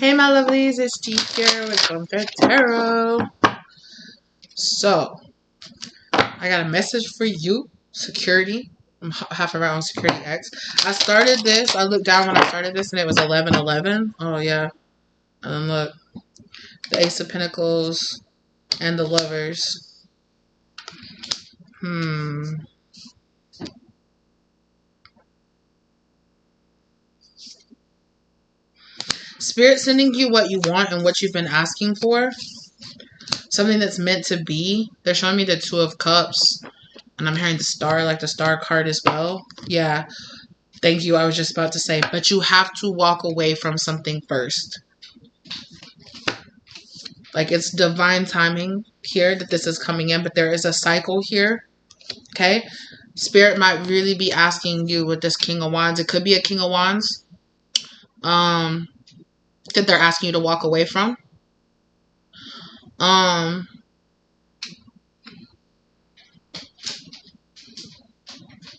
Hey my lovelies, it's G here with Comfort Tarot. So, I got a message for you, security. I'm half around Security X. I started this, I looked down when I started this and it was 11:11. Oh yeah. And look, the Ace of Pentacles and the Lovers. Spirit sending you what you want and what you've been asking for. Something that's meant to be. They're showing me the Two of Cups. And I'm hearing the Star, like the Star card as well. Yeah. Thank you. I was just about to say, but you have to walk away from something first. Like it's divine timing here that this is coming in, but there is a cycle here. Okay. Spirit might really be asking you with this King of Wands. It could be a King of Wands. That they're asking you to walk away from. And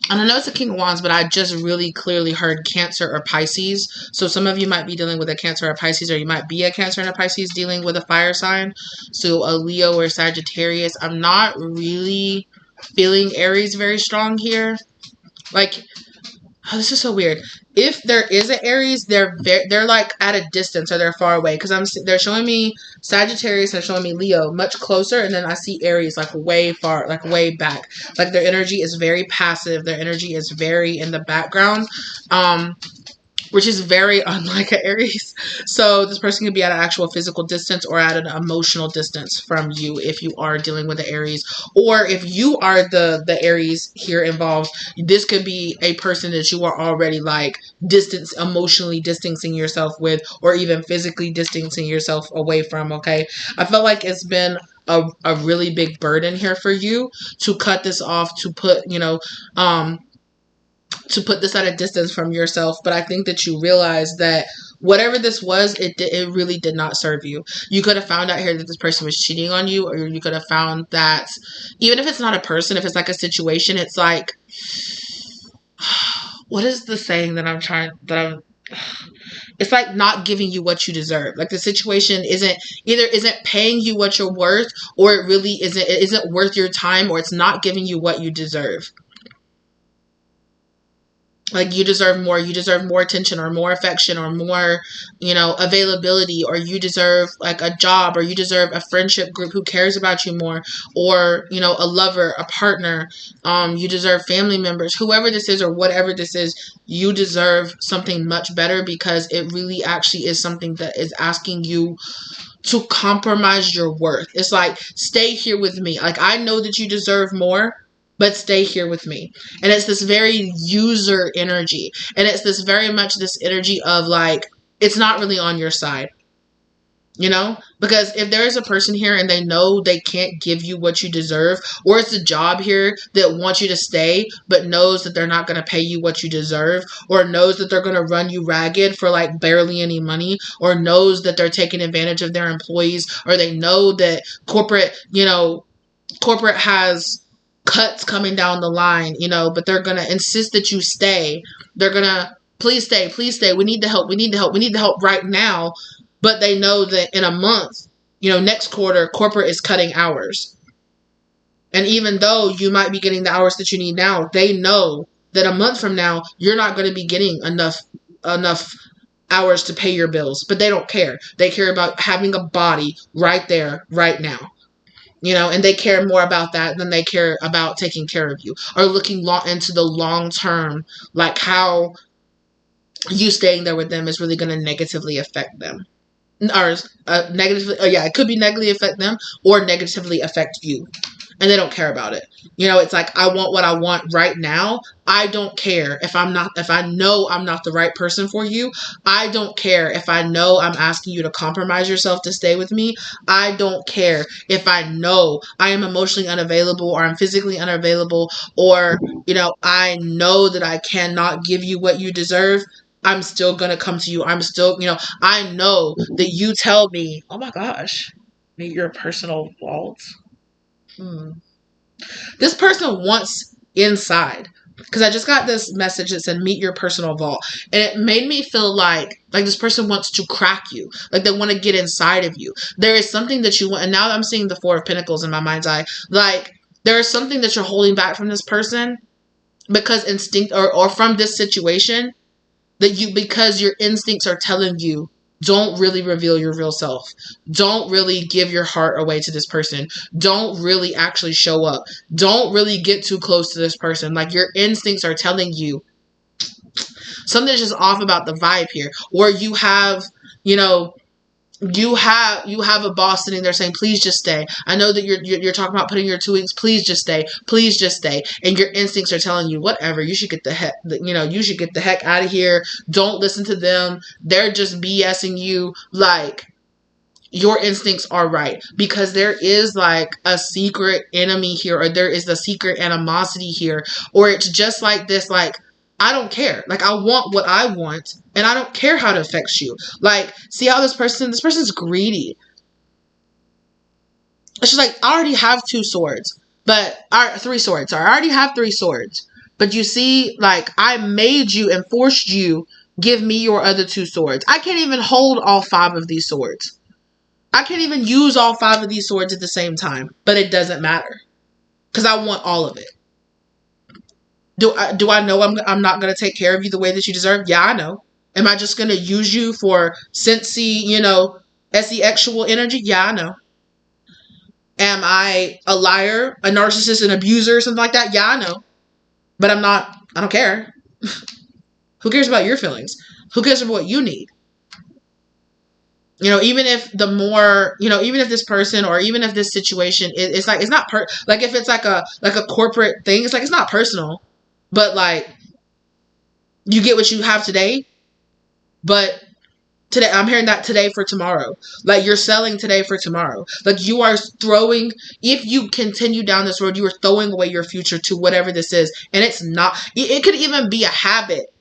I know it's a King of Wands, but I just really clearly heard Cancer or Pisces. So some of you might be dealing with a Cancer or Pisces, or you might be a Cancer and a Pisces dealing with a fire sign. So a Leo or Sagittarius. I'm not really feeling Aries very strong here. Like, oh, this is so weird. If there is an Aries, they're like at a distance or they're far away. Because they're showing me Sagittarius, they're showing me Leo much closer, and then I see Aries like way far, like way back. Like their energy is very passive. Their energy is very in the background. Which is very unlike an Aries. So this person can be at an actual physical distance or at an emotional distance from you if you are dealing with the Aries. Or if you are the Aries here involved, this could be a person that you are already like emotionally distancing yourself with, or even physically distancing yourself away from, okay? I felt like it's been a really big burden here for you to cut this off, to put, to put this at a distance from yourself. But I think that you realize that whatever this was, it really did not serve you. You could have found out here that this person was cheating on you, or you could have found that even if it's not a person, if it's like a situation, it's like, what is the saying that it's like not giving you what you deserve. Like the situation isn't paying you what you're worth, or it really isn't worth your time, or it's not giving you what you deserve. Like you deserve more. You deserve more attention or more affection or more, availability, or you deserve like a job, or you deserve a friendship group who cares about you more, or, a lover, a partner. You deserve family members, whoever this is or whatever this is, you deserve something much better, because it really actually is something that is asking you to compromise your worth. It's like, stay here with me. Like, I know that you deserve more, but stay here with me. And it's this very user energy. And it's this very much this energy of like, it's not really on your side. Because if there is a person here and they know they can't give you what you deserve, or it's a job here that wants you to stay, but knows that they're not going to pay you what you deserve, or knows that they're going to run you ragged for like barely any money, or knows that they're taking advantage of their employees, or they know that corporate has cuts coming down the line, but they're going to insist that you stay. They're going to, please stay, please stay. We need the help. We need the help. We need the help right now. But they know that in a month, next quarter, corporate is cutting hours. And even though you might be getting the hours that you need now, they know that a month from now, you're not going to be getting enough hours to pay your bills. But they don't care. They care about having a body right there, right now. And they care more about that than they care about taking care of you, or looking into the long term, like how you staying there with them is really going to negatively affect them. Or it could be negatively affect them or negatively affect you. And they don't care about it. It's like, I want what I want right now. I don't care if I know I'm not the right person for you. I don't care if I know I'm asking you to compromise yourself to stay with me. I don't care if I know I am emotionally unavailable, or I'm physically unavailable, or, I know that I cannot give you what you deserve. I'm still going to come to you. I'm still, I know that you tell me, oh my gosh, meet your personal faults. This person wants inside. Because I just got this message that said meet your personal vault, and it made me feel like this person wants to crack you, like they want to get inside of you. There is something that you want, and now I'm seeing the Four of Pentacles in my mind's eye. Like there is something that you're holding back from this person because instinct, or from this situation, because your instincts are telling you, don't really reveal your real self. Don't really give your heart away to this person. Don't really actually show up. Don't really get too close to this person. Like your instincts are telling you something's just off about the vibe here. Or you have, you have a boss sitting there saying, please just stay. I know that you're talking about putting your 2 weeks. Please just stay. Please just stay. And your instincts are telling you, whatever, you should get the heck, you should get the heck out of here. Don't listen to them. They're just BSing you. Like, your instincts are right, because there is like a secret enemy here, or there is the secret animosity here, or it's just like this, like, I don't care. Like, I want what I want, and I don't care how it affects you. Like, see how this person's greedy. It's just like, I already have 2 swords, but 3 swords. Sorry, I already have 3 swords. But you see, like, I made you and forced you give me your other 2 swords. I can't even hold all 5 of these swords. I can't even use all 5 of these swords at the same time, but it doesn't matter because I want all of it. Do I know I'm not going to take care of you the way that you deserve? Yeah, I know. Am I just going to use you for sensey, sexual energy? Yeah, I know. Am I a liar, a narcissist, an abuser, or something like that? Yeah, I know. But I don't care. Who cares about your feelings? Who cares about what you need? Even if even if this person, or even if this situation, it's like, it's not like if it's like a corporate thing, it's like, it's not personal. But like, you get what you have today, but today, I'm hearing that today for tomorrow. Like, you're selling today for tomorrow. Like, you are throwing, if you continue down this road, you are throwing away your future to whatever this is. And it's not, it could even be a habit.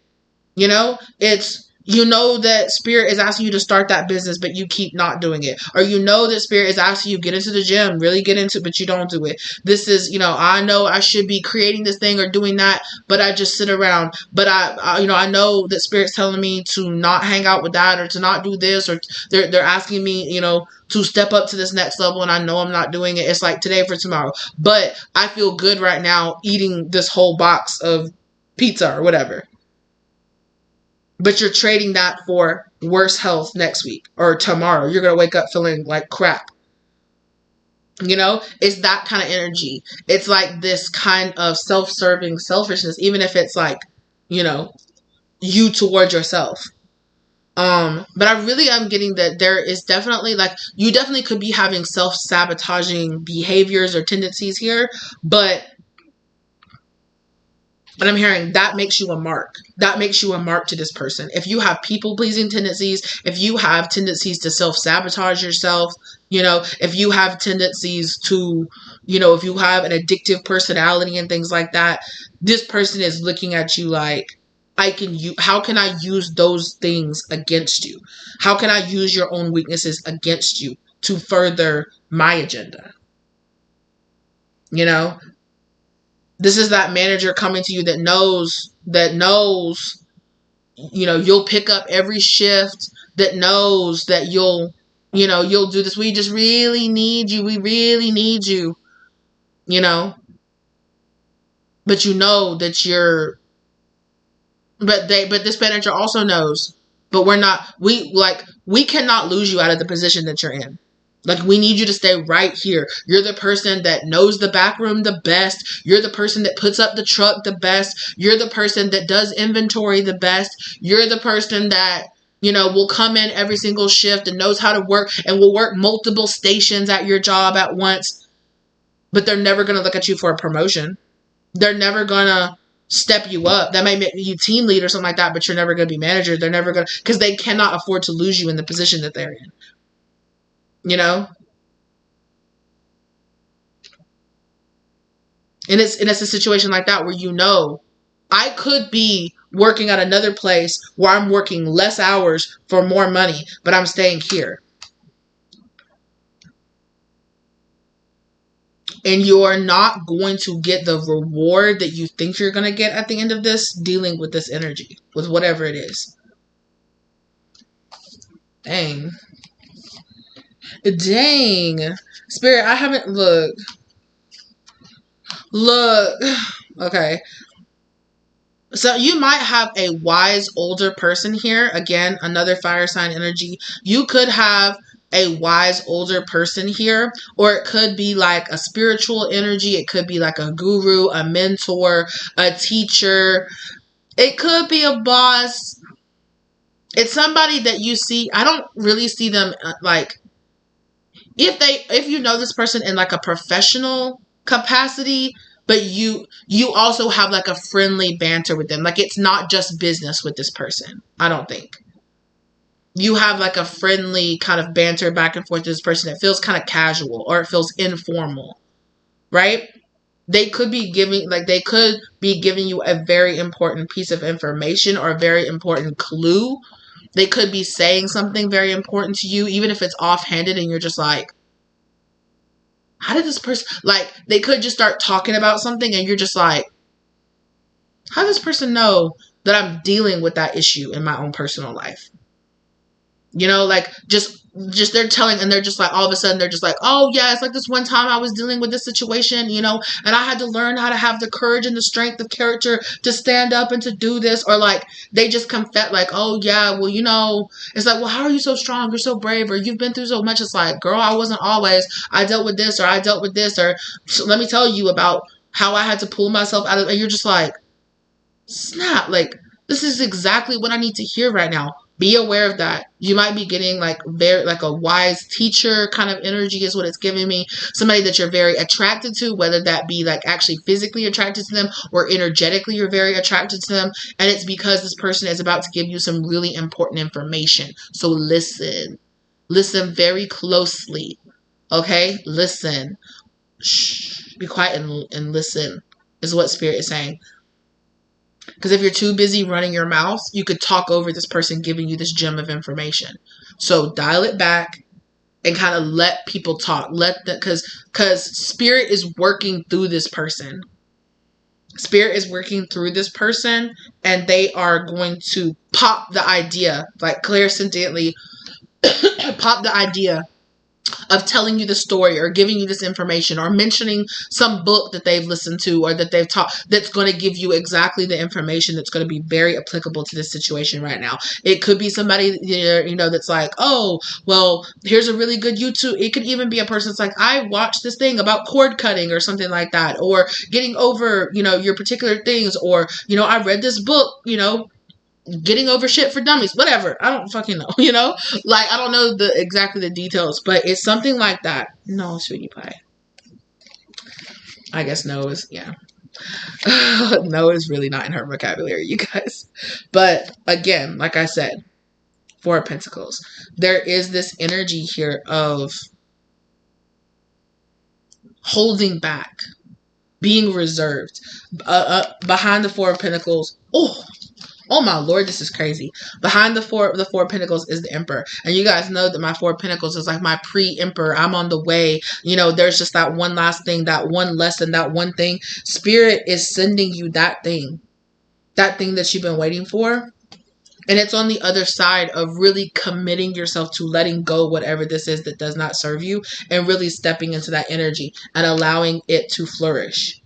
It's, that spirit is asking you to start that business, but you keep not doing it. Or that spirit is asking you, get into the gym, really get into it, but you don't do it. This is, I know I should be creating this thing or doing that, but I just sit around. But I know that spirit's telling me to not hang out with that, or to not do this, or they're asking me, to step up to this next level, and I know I'm not doing it. It's like today for tomorrow. But I feel good right now eating this whole box of pizza or whatever. But you're trading that for worse health next week or tomorrow. You're going to wake up feeling like crap. It's that kind of energy. It's like this kind of self-serving selfishness, even if it's like, you towards yourself. But I really am getting that there is definitely, like, you definitely could be having self-sabotaging behaviors or tendencies here, but I'm hearing that makes you a mark. That makes you a mark to this person. If you have people-pleasing tendencies, if you have tendencies to self-sabotage yourself, if you have tendencies to, if you have an addictive personality and things like that, this person is looking at you like, how can I use those things against you? How can I use your own weaknesses against you to further my agenda? This is that manager coming to you that knows, you'll pick up every shift, that knows that you'll do this. We just really need you. We really need you, but that but this manager also knows, but we cannot lose you out of the position that you're in. Like, we need you to stay right here. You're the person that knows the back room the best. You're the person that puts up the truck the best. You're the person that does inventory the best. You're the person that, will come in every single shift and knows how to work and will work multiple stations at your job at once. But they're never going to look at you for a promotion. They're never going to step you up. That might make you team lead or something like that, but you're never going to be manager. They're never going to, because they cannot afford to lose you in the position that they're in. And it's a situation like that where I could be working at another place where I'm working less hours for more money, but I'm staying here. And you're not going to get the reward that you think you're going to get at the end of this dealing with this energy, with whatever it is. Dang. Dang. Spirit, I haven't... Look. Okay. So you might have a wise older person here. Again, another fire sign energy. You could have a wise older person here, or it could be like a spiritual energy. It could be like a guru, a mentor, a teacher. It could be a boss. It's somebody that you see. I don't really see them like, if you know this person in like a professional capacity, but you also have like a friendly banter with them. Like, it's not just business with this person. I don't think. You have like a friendly kind of banter back and forth with this person. It feels kind of casual, or it feels informal, right? They could be giving you a very important piece of information or a very important clue. They could be saying something very important to you, even if it's offhanded and you're just like, how did this person, like, they could just start talking about something and you're just like, how does this person know that I'm dealing with that issue in my own personal life? You know, like, just they're telling, and they're just like, all of a sudden they're just like, oh yeah, it's like this one time I was dealing with this situation, you know, and I had to learn how to have the courage and the strength of character to stand up and to do this. Or like, they just confess like, oh yeah, well, you know, it's like, well, how are you so strong? You're so brave, or you've been through so much. It's like, girl, I wasn't always. I dealt with this, or I dealt with this, or let me tell you about how I had to pull myself out of, and you're just like, snap, like, this is exactly what I need to hear right now. Be aware of that. You might be getting like a wise teacher kind of energy is what it's giving me. Somebody that you're very attracted to, whether that be like actually physically attracted to them or energetically you're very attracted to them. And it's because this person is about to give you some really important information. So listen. Listen very closely. Okay? Listen. Shh. Be quiet and listen is what Spirit is saying. Because if you're too busy running your mouth, you could talk over this person giving you this gem of information. So dial it back and kind of let people talk. Because Spirit is working through this person. Spirit is working through this person, and they are going to pop the idea, like clairsentiently pop the idea of telling you the story or giving you this information or mentioning some book that they've listened to or that they've taught that's going to give you exactly the information that's going to be very applicable to this situation right now. It could be somebody, you know, that's like, oh, well, here's a really good YouTube. It could even be a person that's like, I watched this thing about cord cutting or something like that, or getting over, you know, your particular things, or, you know, I read this book, you know, getting over shit for dummies, whatever. I don't fucking know, you know? Like, I don't know exactly the details, but it's something like that. No, sweetie pie. I guess no is, yeah. No is really not in her vocabulary, you guys. But again, like I said, Four of Pentacles. There is this energy here of holding back, being reserved. Behind the Four of Pentacles, oh my Lord, this is crazy. Behind the four of Pentacles is the Emperor. And you guys know that my Four of Pentacles is like my pre-Emperor. I'm on the way. You know, there's just that one last thing, that one lesson, that one thing. Spirit is sending you that thing that you've been waiting for. And it's on the other side of really committing yourself to letting go whatever this is that does not serve you, and really stepping into that energy and allowing it to flourish.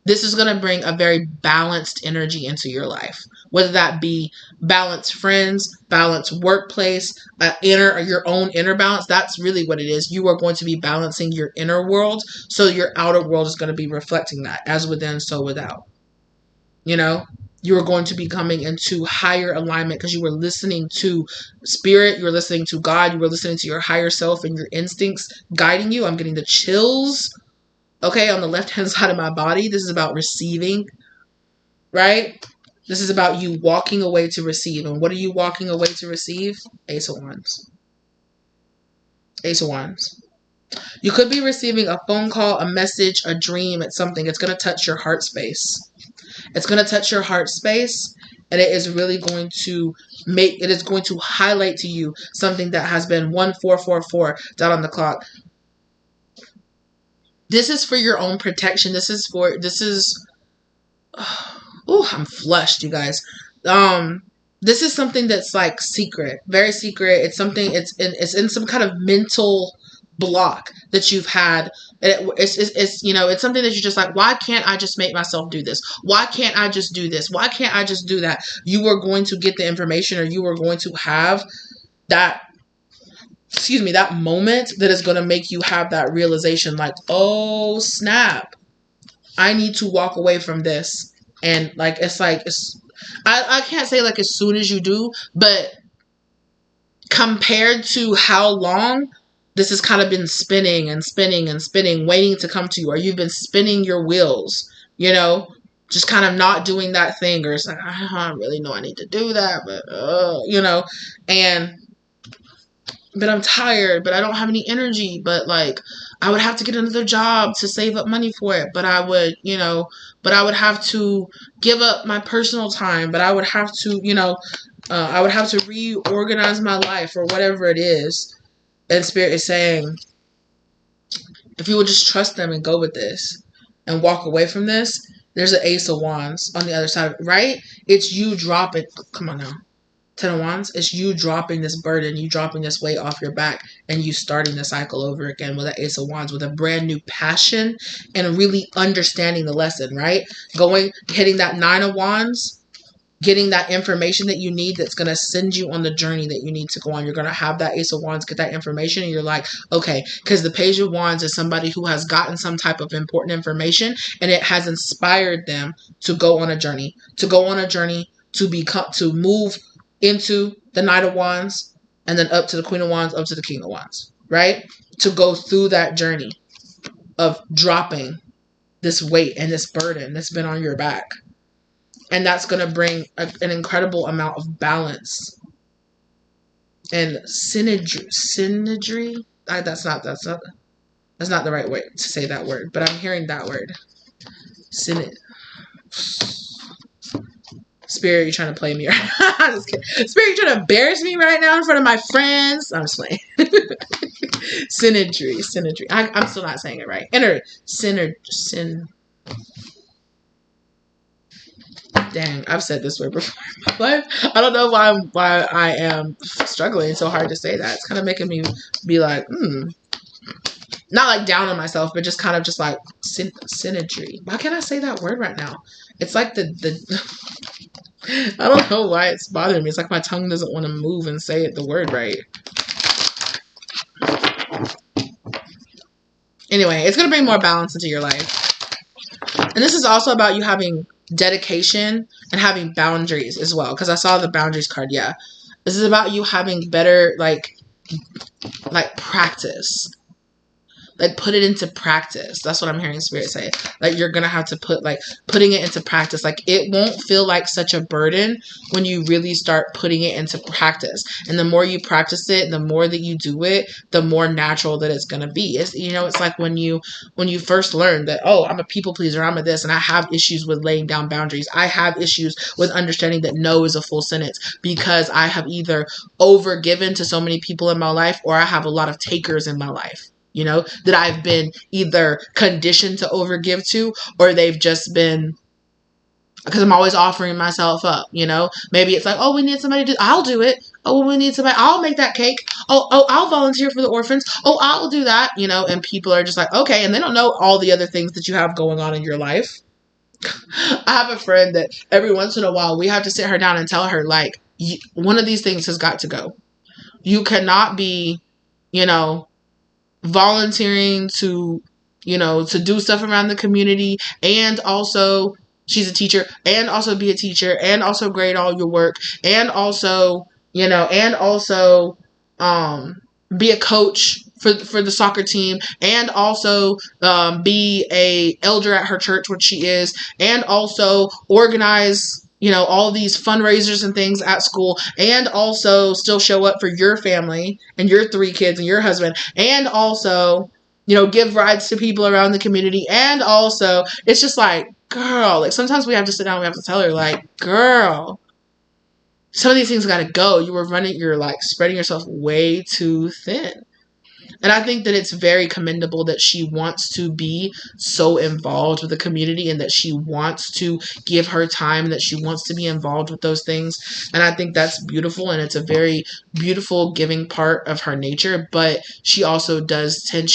This is going to bring a very balanced energy into your life, whether that be balanced friends, balanced workplace, your own inner balance. That's really what it is. You are going to be balancing your inner world, so your outer world is going to be reflecting that, as within, so without. You know, you are going to be coming into higher alignment because you were listening to Spirit, you were listening to God, you were listening to your higher self and your instincts guiding you. I'm getting the chills. Okay, on the left-hand side of my body. This is about receiving, right? This is about you walking away to receive. And what are you walking away to receive? Ace of Wands. Ace of Wands. You could be receiving a phone call, a message, a dream. It's something. It's going to touch your heart space. It's going to touch your heart space. And it is really going to highlight to you something that has been 1444 down on the clock. This is for your own protection. Oh, I'm flushed, you guys. This is something that's like secret, very secret. It's something, it's in some kind of mental block that you've had. It's you know, it's something that you're just like, why can't I just make myself do this? Why can't I just do this? Why can't I just do that? You are going to get the information, or you are going to have that, that moment that is going to make you have that realization, like, oh snap, I need to walk away from this. And like, I can't say like as soon as you do, but compared to how long this has kind of been spinning and spinning and spinning, waiting to come to you, or you've been spinning your wheels, you know, just kind of not doing that thing, or it's like, I don't really know I need to do that, but, you know, but I'm tired, but I don't have any energy, but like, I would have to get another job to save up money for it, but I would, you know, but I would have to give up my personal time, but I would have to, you know, I would have to reorganize my life, or whatever it is. And Spirit is saying, if you would just trust them and go with this and walk away from this, there's an Ace of Wands on the other side, right? It's you dropping, come on now. 10 of Wands, it's you dropping this burden, you dropping this weight off your back, and you starting the cycle over again with an Ace of Wands, with a brand new passion and really understanding the lesson, right? Hitting that 9 of Wands, getting that information that you need that's going to send you on the journey that you need to go on. You're going to have that Ace of Wands, get that information, and you're like, okay, because the Page of Wands is somebody who has gotten some type of important information, and it has inspired them to go on a journey, to move into the Knight of Wands, and then up to the Queen of Wands, up to the King of Wands, right? To go through that journey of dropping this weight and this burden that's been on your back. And that's going to bring an incredible amount of balance and synergy. That's not the right way to say that word, but I'm hearing that word. Spirit, you're trying to play me right now. I'm just kidding. Spirit, you're trying to embarrass me right now in front of my friends. I'm just playing. Synergy. I'm still not saying it right. Dang, I've said this word before in my life. I don't know why I am struggling so hard to say that. It's kind of making me be like, not like down on myself, but just kind of just like synergy. Why can't I say that word right now? It's like the I don't know why it's bothering me. It's like my tongue doesn't want to move and say the word right. Anyway, it's going to bring more balance into your life. And this is also about you having dedication and having boundaries as well, because I saw the boundaries card. Yeah, this is about you having better like practice, like put it into practice. That's what I'm hearing Spirit say. Like you're gonna have to putting it into practice. Like it won't feel like such a burden when you really start putting it into practice. And the more you practice it, the more that you do it, the more natural that it's gonna be. It's like when you first learn that, oh, I'm a people pleaser, I'm a this, and I have issues with laying down boundaries. I have issues with understanding that no is a full sentence, because I have either overgiven to so many people in my life, or I have a lot of takers in my life. That I've been either conditioned to overgive to, or they've just been, because I'm always offering myself up, Maybe it's like, oh, we need somebody to, I'll do it. Oh, we need somebody, I'll make that cake. Oh, I'll volunteer for the orphans. Oh, I'll do that, and people are just like, okay, and they don't know all the other things that you have going on in your life. I have a friend that every once in a while, we have to sit her down and tell her, like, one of these things has got to go. You cannot be, volunteering to do stuff around the community, and also she's a teacher, and also be a teacher, and also grade all your work, and also be a coach for the soccer team, and also be a elder at her church, which she is, and also organize all these fundraisers and things at school, and also still show up for your family and your 3 kids and your husband, and also, give rides to people around the community. And also, it's just like, girl, like sometimes we have to sit down and we have to tell her, like, girl, some of these things got to go. You're like spreading yourself way too thin. And I think that it's very commendable that she wants to be so involved with the community and that she wants to give her time, that she wants to be involved with those things. And I think that's beautiful, and it's a very beautiful giving part of her nature. But she also does tend,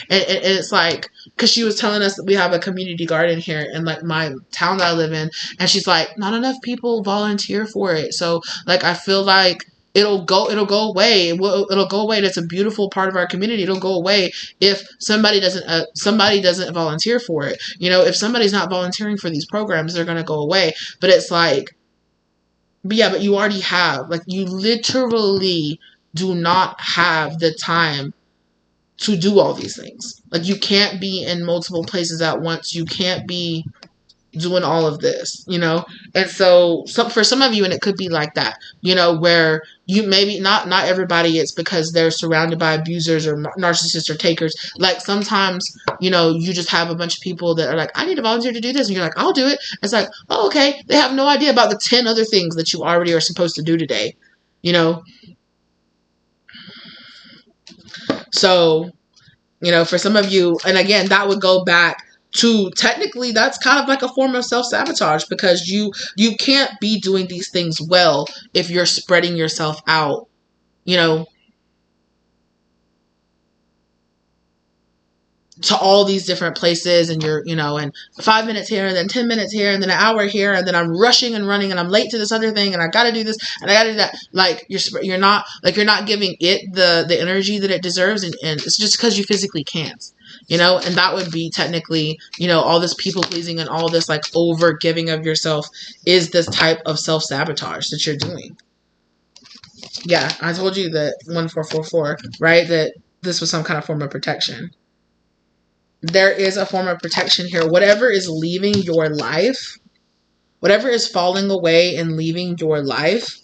and it's like, because she was telling us that we have a community garden here in like my town that I live in, and she's like, not enough people volunteer for it. So like, I feel like it'll go away. It'll go away. That's a beautiful part of our community. It'll go away if somebody doesn't volunteer for it. You know, if somebody's not volunteering for these programs, they're going to go away. But it's like, but you already have, like, you literally do not have the time to do all these things. Like, you can't be in multiple places at once. You can't be doing all of this, you know? And so for some of you, and it could be like that, you know, where you maybe not everybody, it's because they're surrounded by abusers or narcissists or takers. Like, sometimes, you know, you just have a bunch of people that are like, I need to volunteer to do this. And you're like, I'll do it. It's like, oh, okay. They have no idea about the 10 other things that you already are supposed to do today, you know? So, you know, for some of you, and again, that would go back to, technically, that's kind of like a form of self-sabotage, because you can't be doing these things well if you're spreading yourself out, you know, to all these different places, and you're, you know, and 5 minutes here, and then 10 minutes here, and then an hour here, and then I'm rushing and running, and I'm late to this other thing, and I got to do this, and I got to do that. Like, you're not giving it the energy that it deserves, and it's just because you physically can't. You know, and that would be technically, you know, all this people pleasing and all this like over giving of yourself is this type of self-sabotage that you're doing. Yeah, I told you that 1444, right? That this was some kind of form of protection. There is a form of protection here. Whatever is leaving your life, whatever is falling away and leaving your life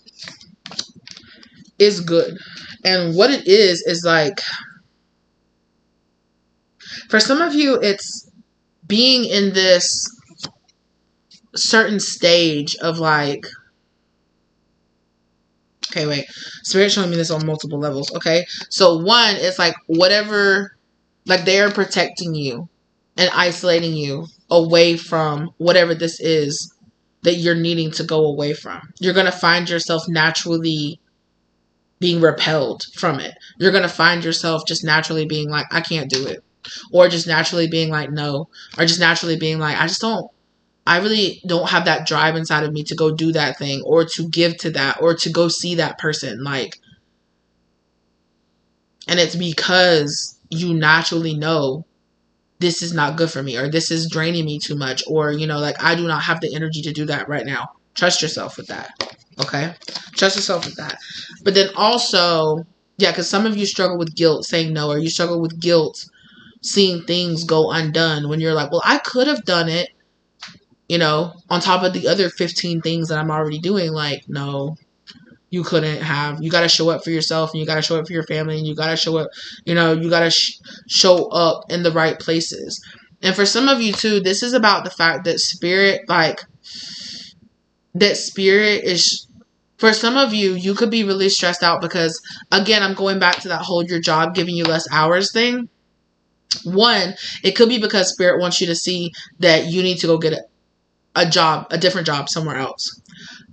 is good. And what it is like, for some of you, it's being in this certain stage of like, okay, wait, Spirit's showing me this on multiple levels. Okay. So one, it's like whatever, like they're protecting you and isolating you away from whatever this is that you're needing to go away from. You're going to find yourself naturally being repelled from it. You're going to find yourself just naturally being like, I can't do it. Or just naturally being like, no. Or just naturally being like, I really don't have that drive inside of me to go do that thing, or to give to that, or to go see that person. Like, and it's because you naturally know this is not good for me, or this is draining me too much, or, you know, like, I do not have the energy to do that right now. Trust yourself with that. Okay? Trust yourself with that. But then also, yeah, because some of you struggle with guilt saying no, or you struggle with guilt seeing things go undone when you're like, well, I could have done it, you know, on top of the other 15 things that I'm already doing. Like, no, you couldn't have. You got to show up for yourself, and you got to show up for your family, and you got to show up, you know, you got to show up in the right places. And for some of you too, this is about the fact that spirit is, for some of you, you could be really stressed out because, again, I'm going back to that whole your job giving you less hours thing. One, it could be because spirit wants you to see that you need to go get a different job somewhere else.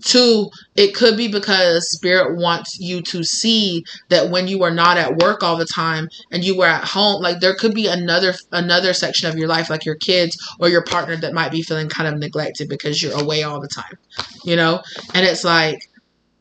Two, it could be because spirit wants you to see that when you are not at work all the time and you were at home, like there could be another section of your life, like your kids or your partner, that might be feeling kind of neglected because you're away all the time, you know? And it's like,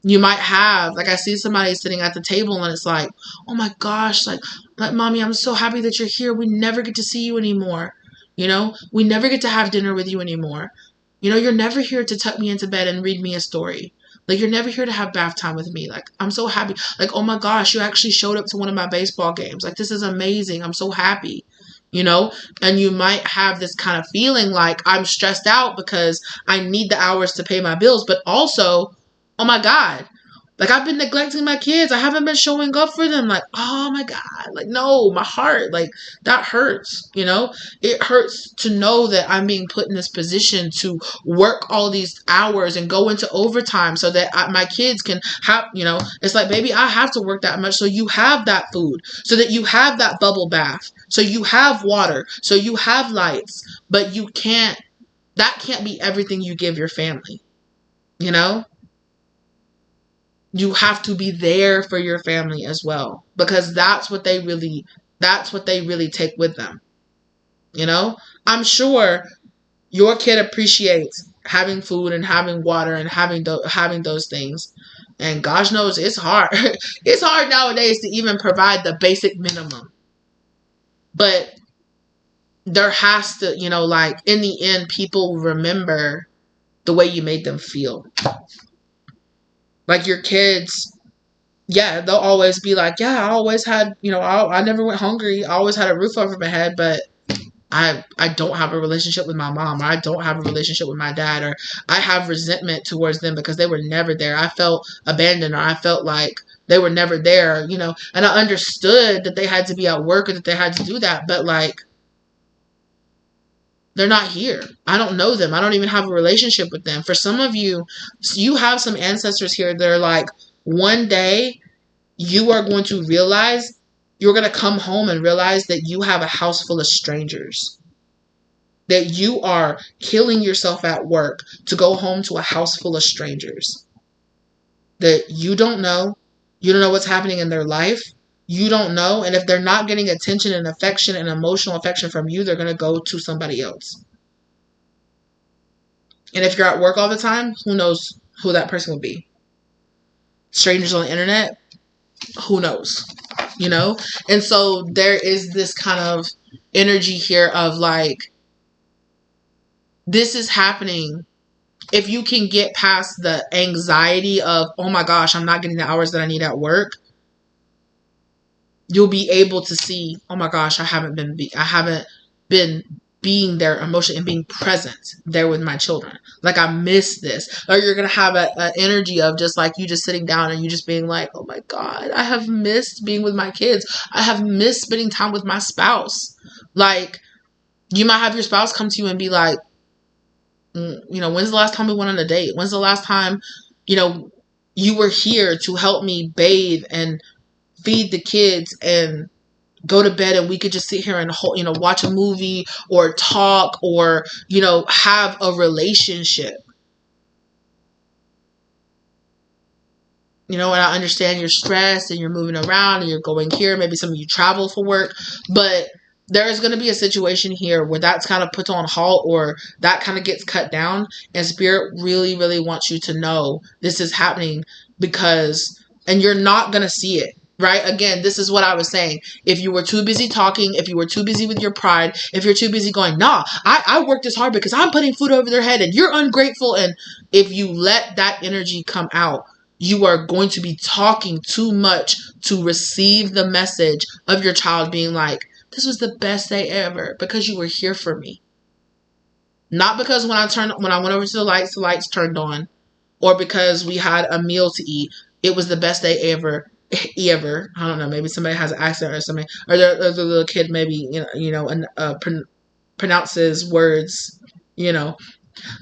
you might have, like, I see somebody sitting at the table and it's like, oh my gosh, like mommy, I'm so happy that you're here. We never get to see you anymore. You know, we never get to have dinner with you anymore. You know, you're never here to tuck me into bed and read me a story. Like, you're never here to have bath time with me. Like, I'm so happy. Like, oh my gosh, you actually showed up to one of my baseball games. Like, this is amazing. I'm so happy. You know, and you might have this kind of feeling like, I'm stressed out because I need the hours to pay my bills, but also, oh my God, Like, I've been neglecting my kids. I haven't been showing up for them. Like, oh my God. Like, no, my heart. Like, that hurts, you know? It hurts to know that I'm being put in this position to work all these hours and go into overtime so that my kids can have, you know, it's like, baby, I have to work that much so you have that food, so that you have that bubble bath, so you have water, so you have lights. But you can't, that can't be everything you give your family, you know? You have to be there for your family as well, because that's what they really take with them. You know, I'm sure your kid appreciates having food and having water and having those things. And gosh knows it's hard. It's hard nowadays to even provide the basic minimum. But there has to, you know, like, in the end, people remember the way you made them feel. Like, your kids, yeah, they'll always be like, yeah, I always had, you know, I never went hungry. I always had a roof over my head, but I don't have a relationship with my mom. Or I don't have a relationship with my dad, or I have resentment towards them because they were never there. I felt abandoned, or I felt like they were never there, you know, and I understood that they had to be at work or that they had to do that. But like, they're not here. I don't know them. I don't even have a relationship with them. For some of you, you have some ancestors here that are like, one day you are going to realize, you're going to come home and realize that you have a house full of strangers. That you are killing yourself at work to go home to a house full of strangers. That you don't know. You don't know what's happening in their life. You don't know. And if they're not getting attention and affection and emotional affection from you, they're going to go to somebody else. And if you're at work all the time, who knows who that person would be? Strangers on the internet? Who knows? You know? And so there is this kind of energy here of like, this is happening. If you can get past the anxiety of, oh my gosh, I'm not getting the hours that I need at work, you'll be able to see, oh my gosh, I haven't been being there emotionally and being present there with my children. Like, I miss this. Or you're going to have an energy of just like you just sitting down and you just being like, oh my God, I have missed being with my kids. I have missed spending time with my spouse. Like, you might have your spouse come to you and be like, you know, when's the last time we went on a date? When's the last time, you know, you were here to help me bathe and feed the kids and go to bed, and we could just sit here and, you know, watch a movie or talk or, you know, have a relationship. You know, and I understand you're stressed and you're moving around and you're going here. Maybe some of you travel for work, but there is going to be a situation here where that's kind of put on halt, or that kind of gets cut down. And Spirit really, really wants you to know this is happening because, and you're not going to see it. Right? Again, this is what I was saying. If you were too busy talking, if you were too busy with your pride, if you're too busy going, nah, I worked this hard because I'm putting food over their head and you're ungrateful. And if you let that energy come out, you are going to be talking too much to receive the message of your child being like, this was the best day ever because you were here for me. Not because when I went over to the lights turned on, or because we had a meal to eat. It was the best day ever. I don't know, maybe somebody has an accent or something, or the little kid maybe pronounces words, you know,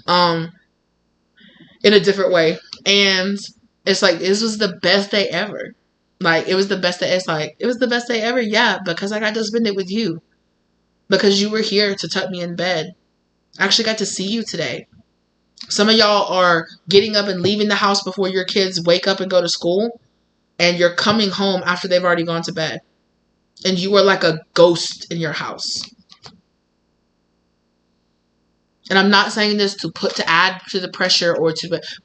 in a different way, and it's like, this was the best day ever. Like, it was the best day. It's like, it was the best day ever, yeah, because I got to spend it with you, because you were here to tuck me in bed. I actually got to see you today. Some of y'all are getting up and leaving the house before your kids wake up and go to school. And you're coming home after they've already gone to bed. And you are like a ghost in your house. And I'm not saying this to add to the pressure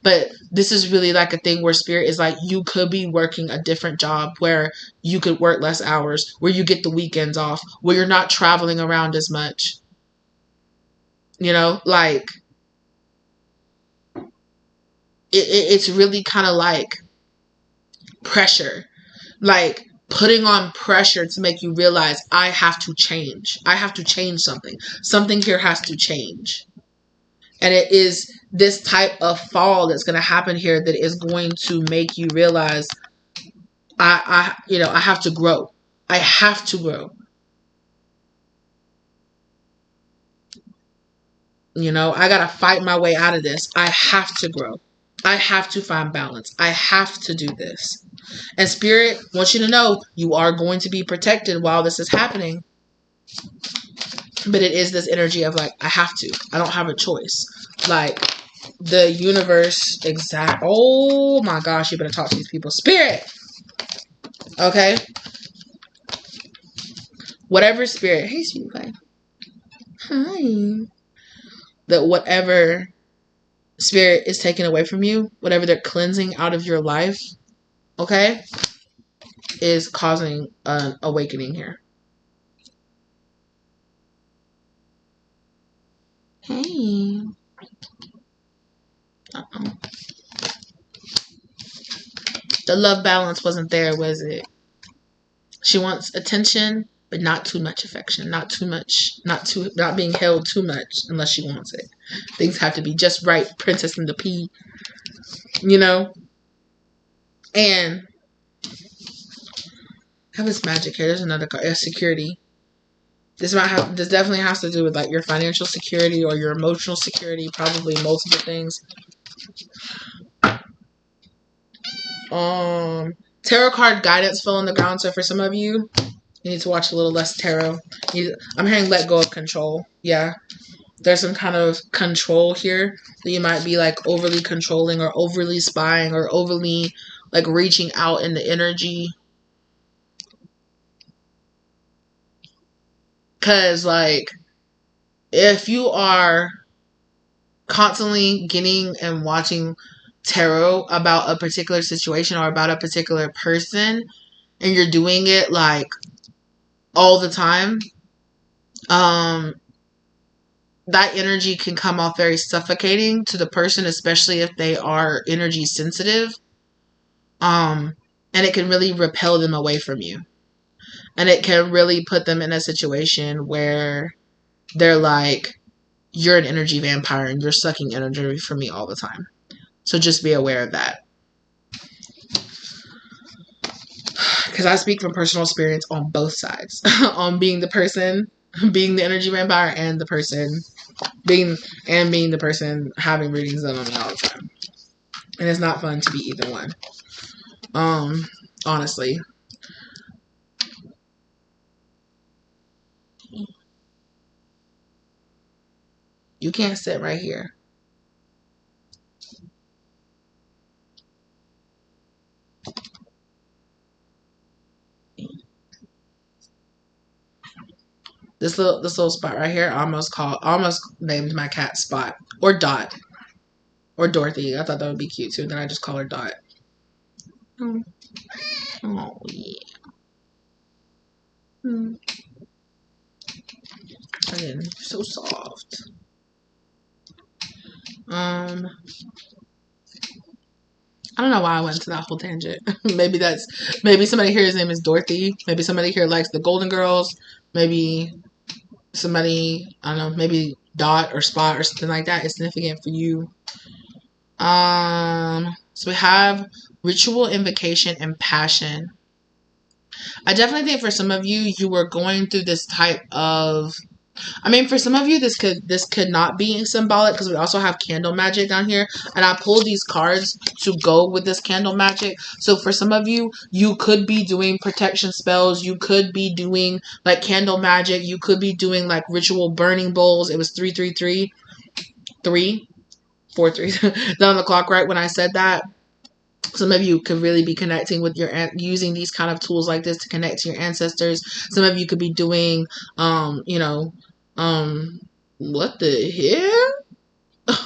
but this is really like a thing where Spirit is like, you could be working a different job where you could work less hours, where you get the weekends off, where you're not traveling around as much. You know, like, it's really kind of like pressure, like putting on pressure to make you realize, I have to change. I have to change something. Something here has to change. And it is this type of fall that's going to happen here that is going to make you realize, I have to grow. I have to grow. I got to fight my way out of this. I have to grow. I have to find balance. I have to do this. And Spirit wants you to know you are going to be protected while this is happening. But it is this energy of like, I have to. I don't have a choice. Like, the universe oh my gosh, you better talk to these people. Spirit! Okay? Whatever spirit. Hey, sweetie pie. Hi. That whatever spirit is taken away from you, whatever they're cleansing out of your life, okay, is causing an awakening here. Hey. Uh-oh. The love balance wasn't there, was it? She wants attention, but not too much affection, not too much, not being held too much unless she wants it. Things have to be just right, Princess and the Pea, And I have this magic here. There's another card. Security. This definitely has to do with like your financial security or your emotional security, probably multiple things. Tarot card guidance fell on the ground, so for some of you, you need to watch a little less tarot. I'm hearing let go of control. Yeah. There's some kind of control here that you might be like overly controlling or overly spying or overly like reaching out in the energy. Because like if you are constantly getting and watching tarot about a particular situation or about a particular person and you're doing it like all the time, that energy can come off very suffocating to the person, especially if they are energy sensitive. And it can really repel them away from you. And it can really put them in a situation where they're like, you're an energy vampire and you're sucking energy from me all the time. So just be aware of that. Because I speak from personal experience on both sides. On being the person, being the energy vampire, and the person being the person having readings done on me all the time. And it's not fun to be either one. Honestly. You can't sit right here. This little spot right here, I almost named my cat Spot or Dot or Dorothy. I thought that would be cute too. Then I just call her Dot. Oh yeah. Again, so soft. I don't know why I went into that whole tangent. maybe somebody here, his name is Dorothy. Maybe somebody here likes the Golden Girls. Maybe somebody, I don't know, maybe Dot or Spot or something like that is significant for you. So we have ritual, invocation, and passion. I definitely think for some of you, you were going through this type of, for some of you, this could not be symbolic because we also have candle magic down here. And I pulled these cards to go with this candle magic. So for some of you, you could be doing protection spells. You could be doing like candle magic. You could be doing like ritual burning bowls. It was 333. 3, 4, 3 down the clock right when I said that. Some of you could really be connecting with using these kind of tools like this to connect to your ancestors. Some of you could be doing, what the hell?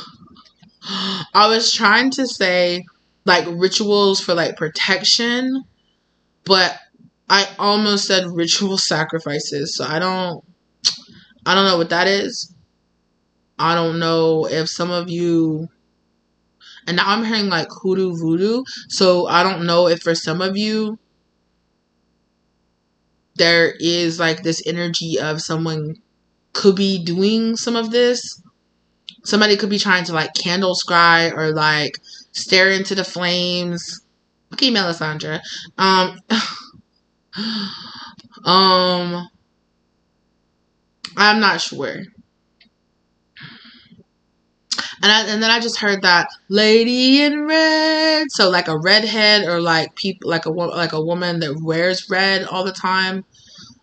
I was trying to say like rituals for like protection, but I almost said ritual sacrifices. So I don't know what that is. I don't know if some of you, and now I'm hearing like hoodoo voodoo. So I don't know if for some of you, there is like this energy of someone could be doing some of this. Somebody could be trying to like candle scry or like stare into the flames. Okay, Melisandre. I'm not sure. And then I just heard that lady in red. So like a redhead or like people like a woman that wears red all the time.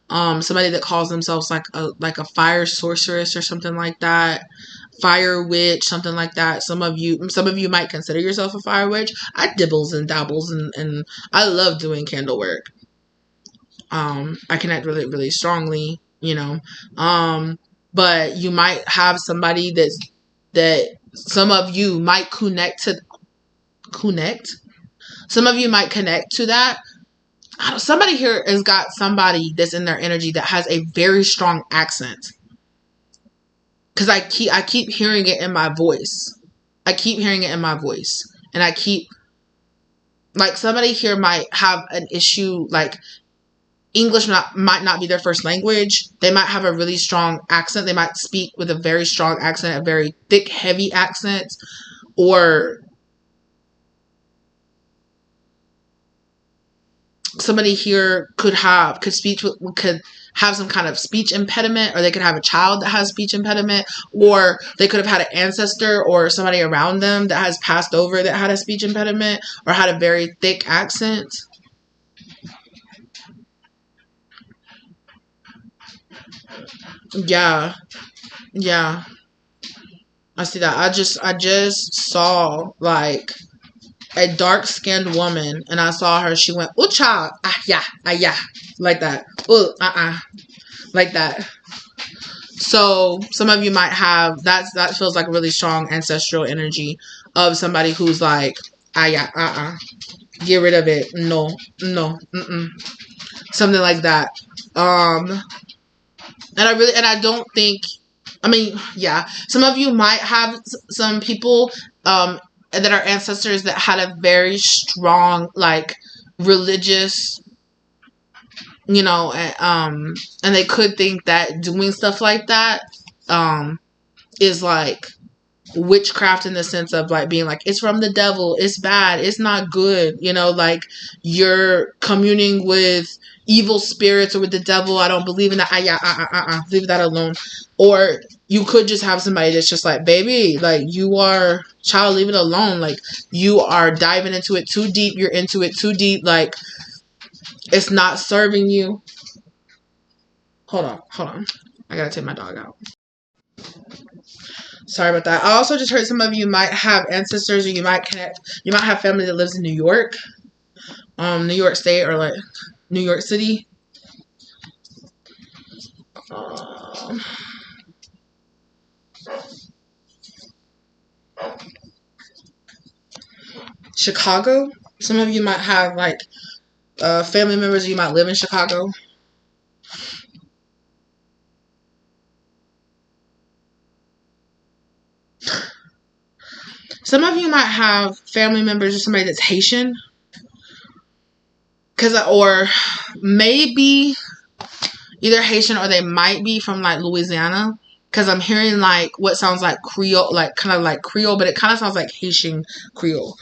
Somebody that calls themselves like a fire sorceress or something like that. Fire witch, something like that. Some of you might consider yourself a fire witch. I dibbles and dabbles and I love doing candle work. I connect really, really strongly, you know. But you might have somebody that some of you might connect. Some of you might connect to that. Somebody here has got somebody that's in their energy that has a very strong accent. Because I keep hearing it in my voice. I keep hearing it in my voice. And I keep, like, somebody here might have an issue, like, English might not be their first language. They might have a really strong accent. They might speak with a very strong accent, a very thick, heavy accent. Or somebody here could have some kind of speech impediment, or they could have a child that has speech impediment, or they could have had an ancestor or somebody around them that has passed over that had a speech impediment or had a very thick accent. Yeah. I see that. I just saw like a dark-skinned woman, and I saw her. She went, "Ooh, child, yeah, like that. Ooh, like that." So some of you might have that feels like a really strong ancestral energy of somebody who's like, yeah, get rid of it. No, something like that. And I don't think. I mean, yeah, some of you might have some people that are ancestors that had a very strong like religious, you know, and they could think that doing stuff like that is like witchcraft, in the sense of like being like, it's from the devil, it's bad, it's not good, you know, like you're communing with evil spirits or with the devil. I don't believe in that. Leave that alone. Or you could just have somebody that's just like, baby, like, you are, child, leave it alone. Like, you are diving into it too deep. You're into it too deep. Like, it's not serving you. Hold on. I gotta take my dog out. Sorry about that. I also just heard some of you might have ancestors, or you might have family that lives in New York, New York State, or like New York City. Chicago. Some of you might have like family members. You might live in Chicago. Some of you might have family members or somebody that's Haitian. Or maybe either Haitian, or they might be from like Louisiana. Because I'm hearing like what sounds like Creole, like kind of like Creole, but it kind of sounds like Haitian Creole.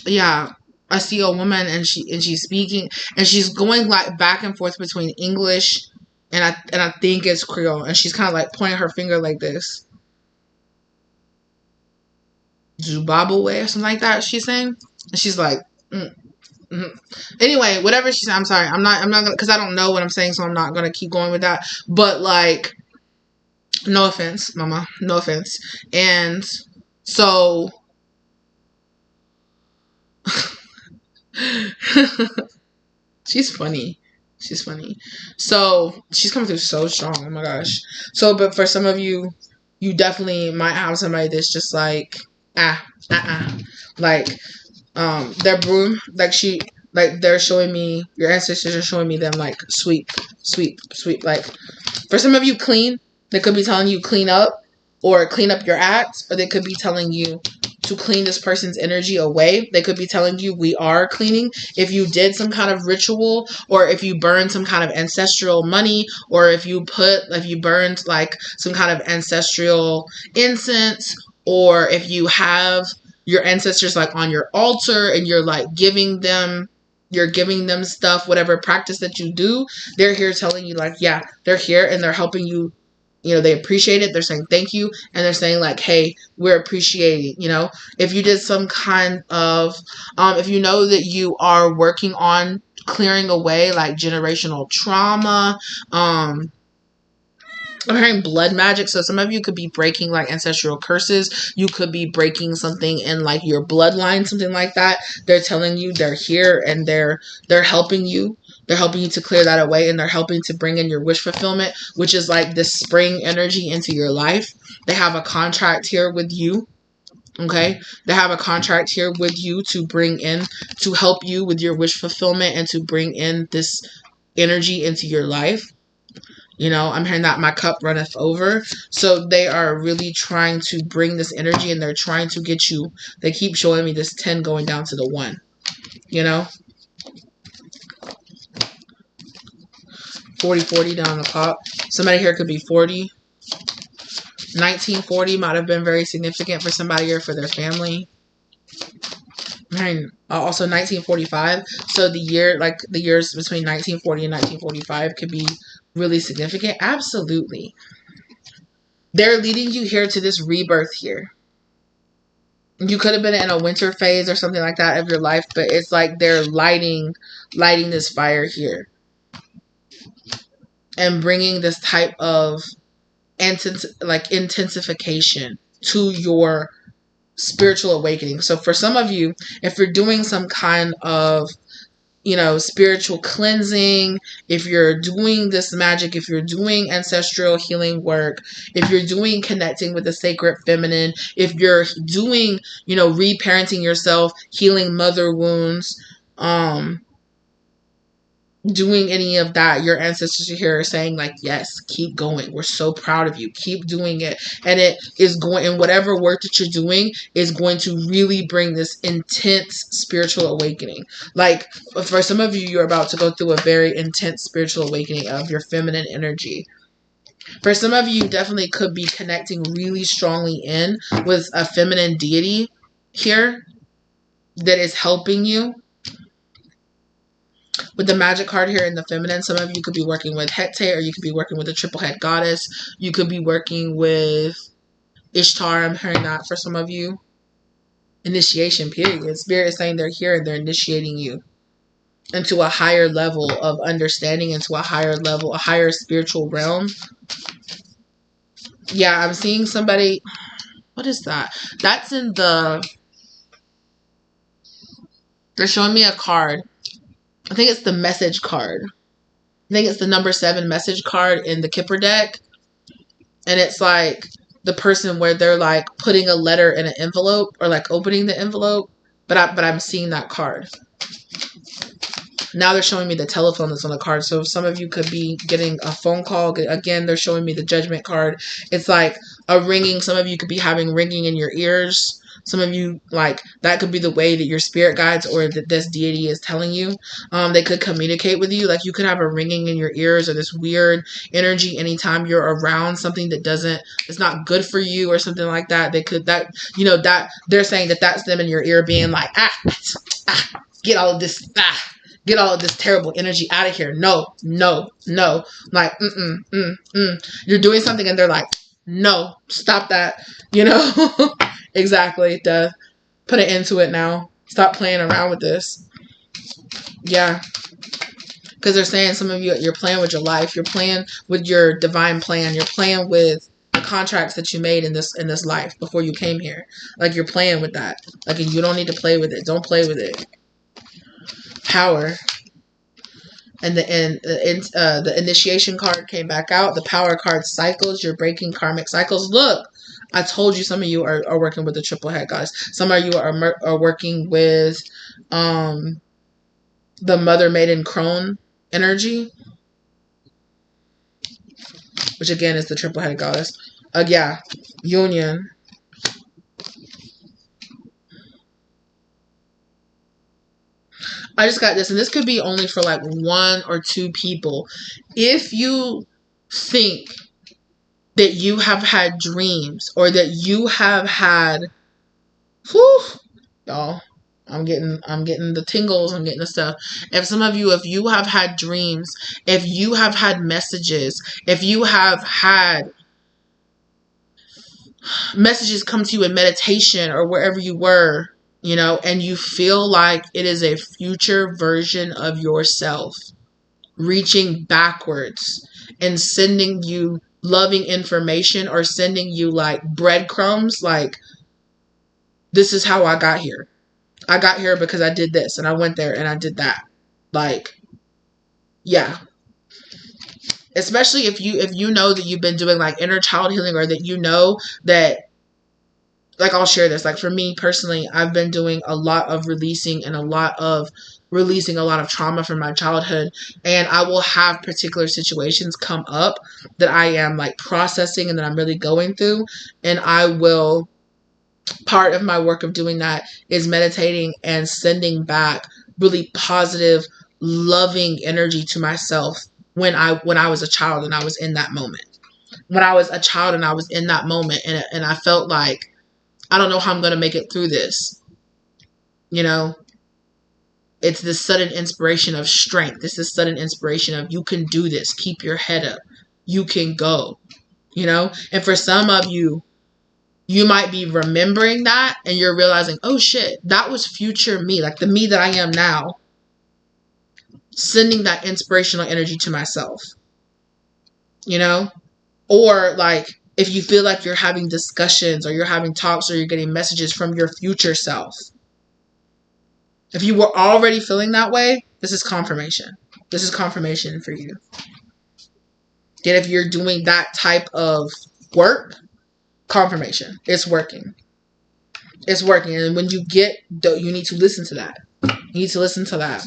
Yeah, I see a woman, and she's speaking, and she's going like back and forth between English and I think it's Creole, and she's kind of like pointing her finger like this, Zimbabwe or something like that. She's saying, and she's like, Anyway, whatever she said. I'm sorry. I'm not gonna, because I don't know what I'm saying, so I'm not gonna keep going with that. But like, no offense, Mama. No offense. And so. She's funny. So she's coming through so strong. Oh my gosh. So, but for some of you, you definitely might have somebody that's just like, like, their broom, like they're showing me, your ancestors are showing me them like sweep. Like, for some of you, clean. They could be telling you clean up, or clean up your act, or they could be telling you to clean this person's energy away. They could be telling you we are cleaning. If you did some kind of ritual, or if you burned some kind of ancestral money, or if you burned like some kind of ancestral incense, or if you have your ancestors like on your altar and you're like you're giving them stuff, whatever practice that you do, they're here telling you like, yeah, they're here and they're helping you. You know, they appreciate it. They're saying thank you. And they're saying like, hey, we're appreciating, you know, if you did some kind of, if you know that you are working on clearing away like generational trauma, I'm hearing blood magic. So some of you could be breaking like ancestral curses. You could be breaking something in like your bloodline, something like that. They're telling you they're here and they're helping you. They're helping you to clear that away, and they're helping to bring in your wish fulfillment, which is like this spring energy into your life. They have a contract here with you. Okay. They have a contract here with you to bring in, to help you with your wish fulfillment and to bring in this energy into your life. You know, I'm hearing that my cup runneth over. So they are really trying to bring this energy, and they're trying to get you. They keep showing me this 10 going down to the 1. You know, 40 down the clock. Somebody here could be 40. 1940 might have been very significant for somebody or for their family. Also 1945. So the year, like the years between 1940 and 1945 could be really significant. Absolutely. They're leading you here to this rebirth here. You could have been in a winter phase or something like that of your life, but it's like they're lighting this fire here and bringing this type of intensification to your spiritual awakening. So for some of you, if you're doing some kind of, you know, spiritual cleansing, if you're doing this magic, if you're doing ancestral healing work, if you're doing connecting with the sacred feminine, if you're doing, you know, reparenting yourself, healing mother wounds, doing any of that, your ancestors here are saying like, yes, keep going. We're so proud of you. Keep doing it. And it is going, and whatever work that you're doing is going to really bring this intense spiritual awakening. Like for some of you, you're about to go through a very intense spiritual awakening of your feminine energy. For some of you, definitely could be connecting really strongly in with a feminine deity here that is helping you. With the magic card here in the feminine, some of you could be working with Hecate, or you could be working with a triple head goddess. You could be working with Ishtar. I'm hearing that for some of you. Initiation, period. Spirit is saying they're here and they're initiating you into a higher level of understanding, into a higher level, a higher spiritual realm. Yeah, I'm seeing somebody. What is that? That's in the... They're showing me a card. I think it's the message card. I think it's the number 7 message card in the Kipper deck. And it's like the person where they're like putting a letter in an envelope or like opening the envelope. But I'm seeing that card. Now they're showing me the telephone that's on the card. So some of you could be getting a phone call. Again, they're showing me the judgment card. It's like a ringing. Some of you could be having ringing in your ears. Some of you, like, that could be the way that your spirit guides or that this deity is telling you. They could communicate with you. Like, you could have a ringing in your ears or this weird energy anytime you're around something that it's not good for you or something like that. They could, that, you know, that they're saying that that's them in your ear being like, get all of this, get all of this terrible energy out of here. No. Like, You're doing something and they're like, no, stop that. You know? Exactly. Put an end to it now. Stop playing around with this. Yeah. Because they're saying some of you, you're playing with your life. You're playing with your divine plan. You're playing with the contracts that you made in this life before you came here. Like, you're playing with that. Like, you don't need to play with it. Don't play with it. Power. And the initiation card came back out. The power card cycles. You're breaking karmic cycles. Look, I told you some of you are working with the triple head goddess. Some of you are working with the mother maiden crone energy, which again is the triple head goddess. Yeah, union. I just got this, and this could be only for like 1 or 2 people. If you think that you have had dreams, or that you have had, whew, y'all, I'm getting the tingles, I'm getting the stuff. If some of you, if you have had dreams, if you have had messages, if you have had messages come to you in meditation or wherever you were, and you feel like it is a future version of yourself reaching backwards and sending you loving information, or sending you like breadcrumbs, like, this is how I got here. I got here because I did this, and I went there and I did that. Like, yeah. Especially if you know that you've been doing like inner child healing, or that you know that, like, I'll share this. Like, for me personally, I've been doing a lot of releasing a lot of trauma from my childhood. And I will have particular situations come up that I am like processing and that I'm really going through. And part of my work of doing that is meditating and sending back really positive, loving energy to myself when I was a child and I was in that moment. When I was a child and I was in that moment, and I felt like, I don't know how I'm going to make it through this. It's this sudden inspiration of strength. It's this sudden inspiration of, you can do this. Keep your head up. You can go. And for some of you, you might be remembering that and you're realizing, oh shit, that was future me. Like the me that I am now. Sending that inspirational energy to myself. Or like, if you feel like you're having discussions, or you're having talks, or you're getting messages from your future self. If you were already feeling that way, this is confirmation. This is confirmation for you. Yet if you're doing that type of work, confirmation. It's working. It's working. And when you need to listen to that. You need to listen to that.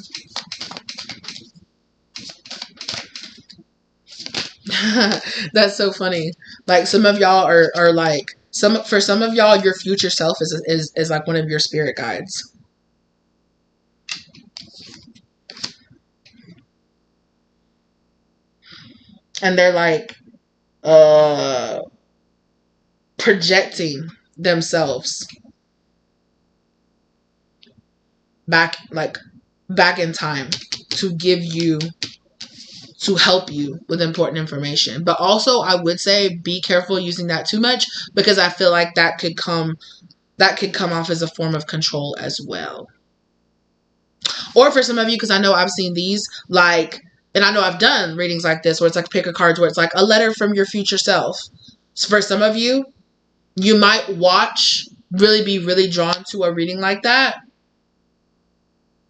That's so funny. Like, some of y'all are like, for some of y'all, your future self is like one of your spirit guides. And they're like projecting themselves back in time to help you with important information. But also, I would say, be careful using that too much, because I feel like that could come off as a form of control as well. Or for some of you, because I know I've seen these, like, and I know I've done readings like this, where it's like pick a card, where it's like a letter from your future self. So for some of you, you might be really drawn to a reading like that.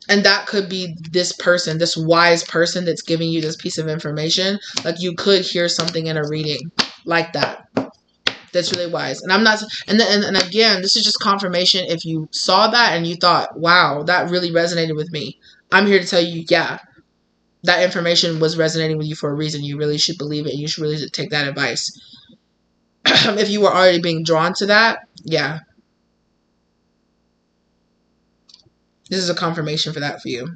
And that could be this person, this wise person that's giving you this piece of information. Like, you could hear something in a reading like that. That's really wise. And I'm not, and again, this is just confirmation. If you saw that and you thought, wow, that really resonated with me, I'm here to tell you, yeah, that information was resonating with you for a reason. You really should believe it. You should really take that advice. If you were already being drawn to that, yeah. This is a confirmation for that for you.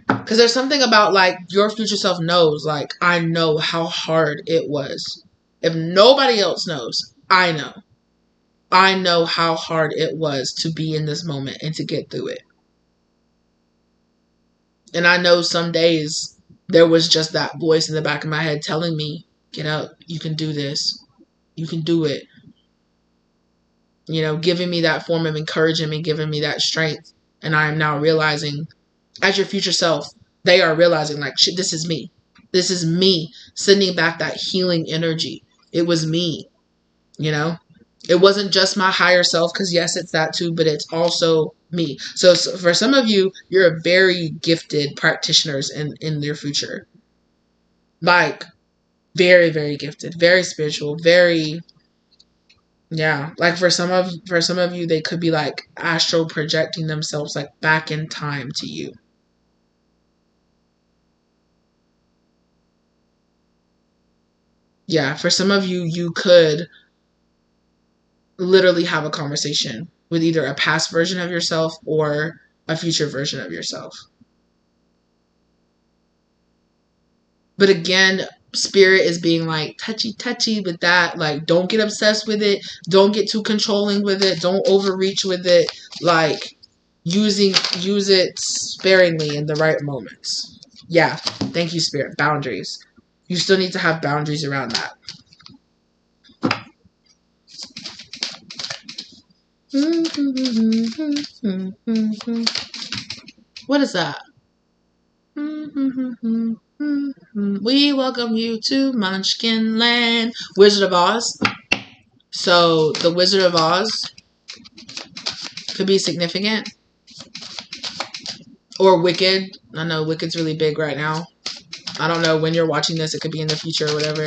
Because there's something about, like, your future self knows, like, I know how hard it was. If nobody else knows, I know. I know how hard it was to be in this moment and to get through it. And I know some days there was just that voice in the back of my head telling me, get up, you can do this. You can do it. Giving me that form of encouraging me, giving me that strength. And I am now realizing, as your future self, they are realizing, like, shit, this is me. This is me sending back that healing energy. It was me, It wasn't just my higher self, because yes, it's that too, but it's also me. So for some of you, you're very gifted practitioners in your future. Like, very, very gifted, very spiritual, very... Yeah, like for some of you, they could be like astral projecting themselves like back in time to you. Yeah, for some of you, you could literally have a conversation with either a past version of yourself or a future version of yourself. But again, spirit is being like touchy with that. Like, don't get obsessed with it. Don't get too controlling with it. Don't overreach with it. Like, use it sparingly in the right moments. Yeah. Thank you, spirit. Boundaries. You still need to have boundaries around that. What is that? We welcome you to Munchkin Land. Wizard of Oz. So the Wizard of Oz could be significant. Or Wicked. I know Wicked's really big right now. I don't know when you're watching this. It could be in the future or whatever.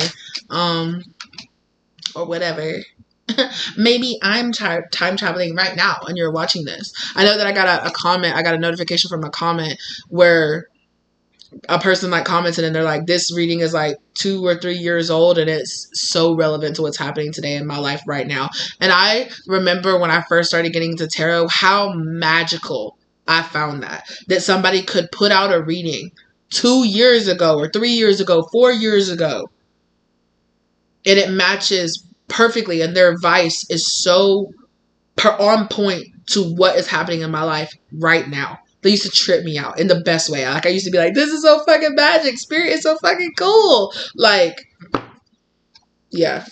Or whatever. Maybe I'm time traveling right now and you're watching this. I know that I got a comment. I got a notification from a comment where a person like commented and they're like, this reading is like 2 or 3 years old and it's so relevant to what's happening today in my life right now. And I remember when I first started getting into tarot, how magical I found that somebody could put out a reading 2 years ago or 3 years ago, 4 years ago, and it matches perfectly, and their advice is so on point to what is happening in my life right now. They used to trip me out in the best way. Like, I used to be like, this is so fucking magic. Spirit is so fucking cool. Like, yeah.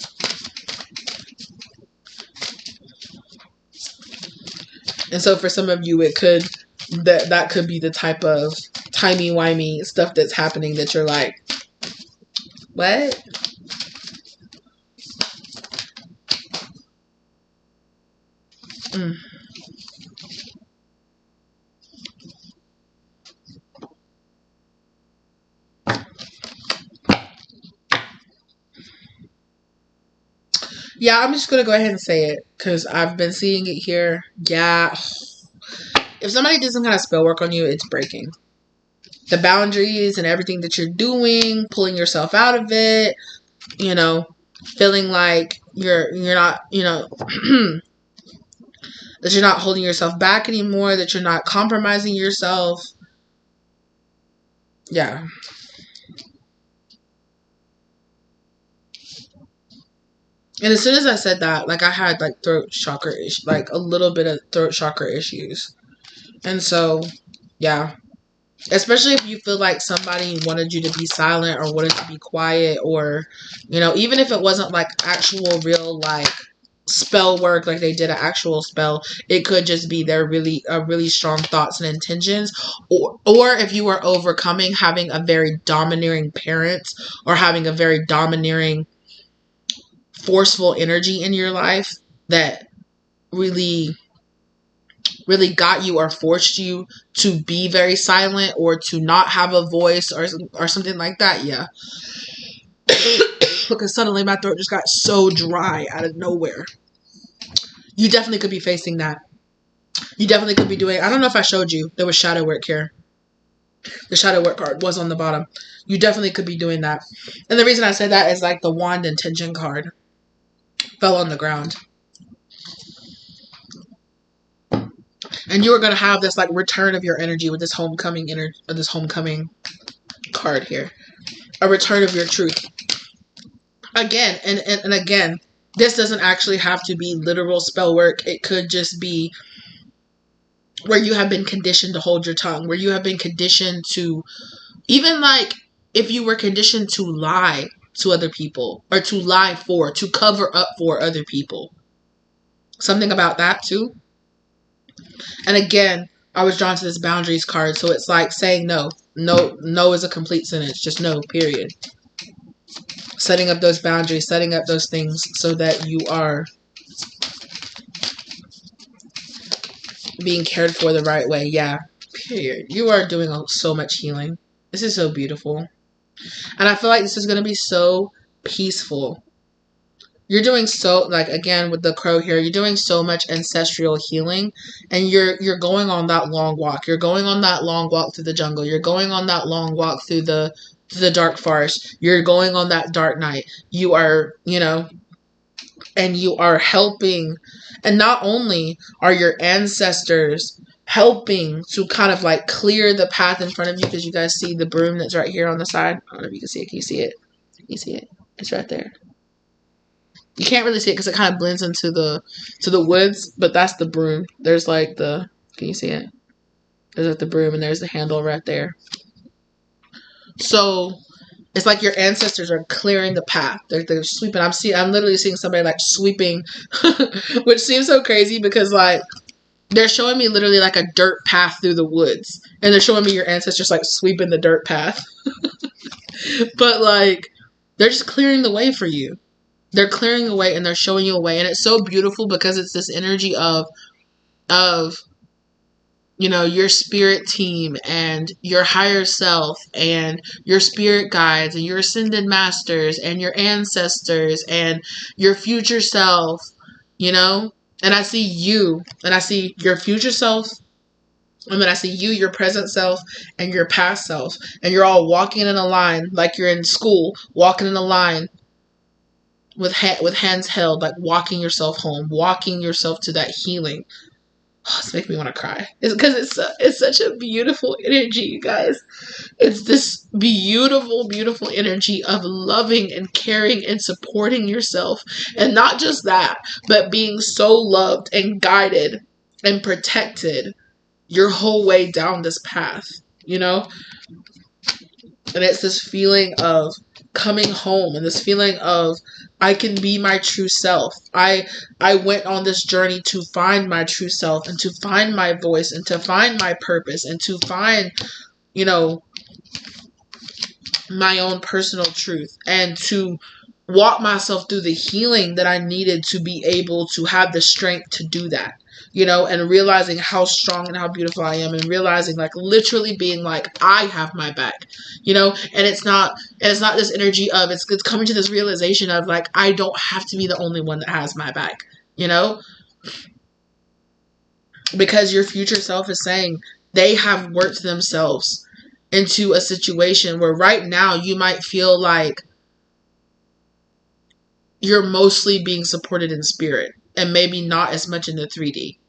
And so for some of you, it could, that could be the type of timey-wimey stuff that's happening that you're like, what? Yeah, I'm just going to go ahead and say it because I've been seeing it here. Yeah. If somebody did some kind of spell work on you, it's breaking. The boundaries and everything that you're doing, pulling yourself out of it, you know, feeling like you're not, you know, that you're not holding yourself back anymore, that you're not compromising yourself. Yeah. And as soon as I said that, like, I had like throat chakra issues, like a little bit of throat chakra issues. And so, yeah. Especially if you feel like somebody wanted you to be silent or wanted to be quiet, or, you know, even if it wasn't like actual real like spell work, like they did an actual spell, it could just be their really strong thoughts and intentions, or if you were overcoming having a very domineering parent or having a very domineering forceful energy in your life that really got you or forced you to be very silent or to not have a voice or something like that. Yeah. Because suddenly my throat just got so dry out of nowhere. You definitely could be facing that. You definitely could be doing, I don't know if I showed you, there was shadow work here. The shadow work card was on the bottom. You definitely could be doing that. And the reason I said that is like the wand intention card fell on the ground. And you are going to have this like return of your energy with this homecoming this homecoming card here. A return of your truth. Again, and again, this doesn't actually have to be literal spell work. It could just be where you have been conditioned to hold your tongue, where you have been conditioned to, even like if you were conditioned to lie to other people, or to lie for, to cover up for other people. Something about that too. And again, I was drawn to this boundaries card, so it's like saying no. No is a complete sentence, just no, period. Setting up those boundaries, setting up those things so that you are being cared for the right way. Yeah, period. You are doing so much healing. This is so beautiful. And I feel like this is going to be so peaceful. You're doing so, like, again, with the crow here, you're doing so much ancestral healing, and you're going on that long walk. You're going on that long walk through the jungle. You're going on that long walk through the dark forest. You're going on that dark night. You are, you know, and you are helping. And not only are your ancestors helping to kind of like clear the path in front of you, because you guys see the broom that's right here on the side. I don't know if you can see it. Can you see it? Can you see it? It's right there. You can't really see it because it kind of blends into the woods, but that's the broom. There's like the, can you see it? There's like the broom and there's the handle right there. So it's like your ancestors are clearing the path. They're sweeping. I'm literally seeing somebody like sweeping, which seems so crazy because like they're showing me literally like a dirt path through the woods, and they're showing me your ancestors like sweeping the dirt path. But like they're just clearing the way for you. They're clearing a way and they're showing you a way, and it's so beautiful because it's this energy of you know, your spirit team and your higher self and your spirit guides and your ascended masters and your ancestors and your future self, you know? And I see you, and I see your future self, and then I see you, your present self, and your past self. And you're all walking in a line like you're in school, walking in a line with hands held, like walking yourself home, walking yourself to that healing. Oh, it's making me want to cry. It's because it's such a beautiful energy, you guys. It's this beautiful, beautiful energy of loving and caring and supporting yourself. And not just that, but being so loved and guided and protected your whole way down this path, you know? And it's this feeling of coming home and this feeling of I can be my true self. I went on this journey to find my true self and to find my voice and to find my purpose and to find, you know, my own personal truth and to walk myself through the healing that I needed to be able to have the strength to do that. You know, and realizing how strong and how beautiful I am, and realizing like literally being like, I have my back, you know, and it's not this energy of it's coming to this realization of like, I don't have to be the only one that has my back, you know, because your future self is saying they have worked themselves into a situation where right now you might feel like you're mostly being supported in spirit and maybe not as much in the 3D.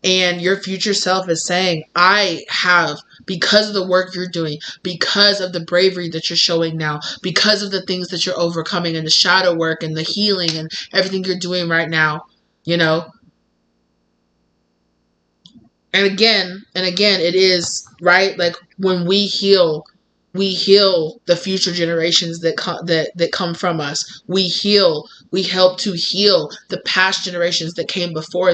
And your future self is saying, I have, because of the work you're doing, because of the bravery that you're showing now, because of the things that you're overcoming and the shadow work and the healing and everything you're doing right now, you know. And again, it is, right? Like when we heal the future generations that come from us. We help to heal the past generations that came before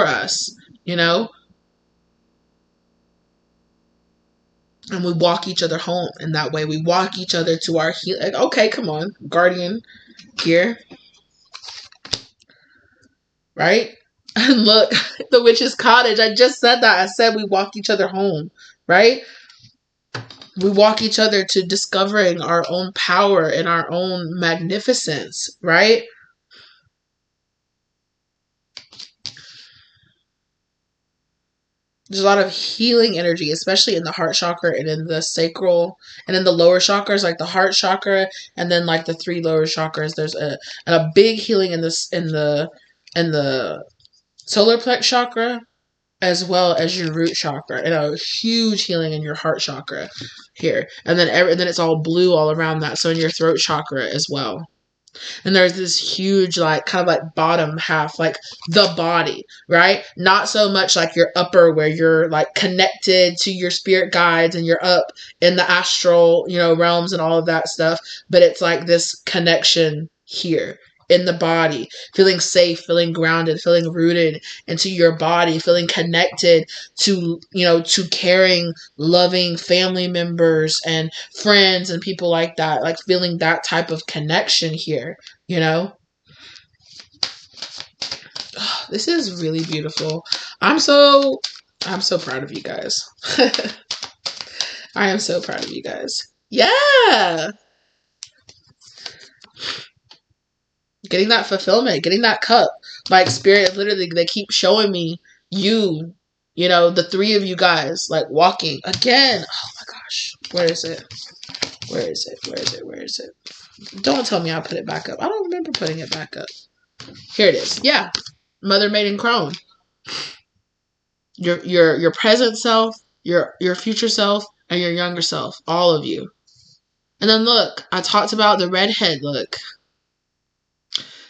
us, you know? And we walk each other home in that way. We walk each other to our healing. Like, okay, come on, guardian here. Right? And look, the witch's cottage. I just said that. I said we walk each other home, right? We walk each other to discovering our own power and our own magnificence, right? There's a lot of healing energy, especially in the heart chakra and in the sacral and in the lower chakras, like the heart chakra, and then like the 3 lower chakras. There's a big healing in the solar plex chakra, as well as your root chakra, and a huge healing in your heart chakra here. And then it's all blue all around that. So in your throat chakra as well. And there's this huge, like, kind of like bottom half, like the body, right? Not so much like your upper where you're like connected to your spirit guides and you're up in the astral, you know, realms and all of that stuff. But it's like this connection here in the body, feeling safe, feeling grounded, feeling rooted into your body, feeling connected to, you know, to caring, loving family members and friends and people like that, like feeling that type of connection here, you know. Oh, this is really beautiful. I'm so proud of you guys. I am so proud of you guys. Yeah. Getting that fulfillment, getting that cup. My experience, literally, they keep showing me you know, the 3 of you guys, like, walking. Again, oh my gosh. Where is it? Where is it? Where is it? Where is it? Don't tell me I put it back up. I don't remember putting it back up. Here it is. Yeah. Mother Maiden Crone. Your present self, your future self, and your younger self. All of you. And then look, I talked about the redhead. Look.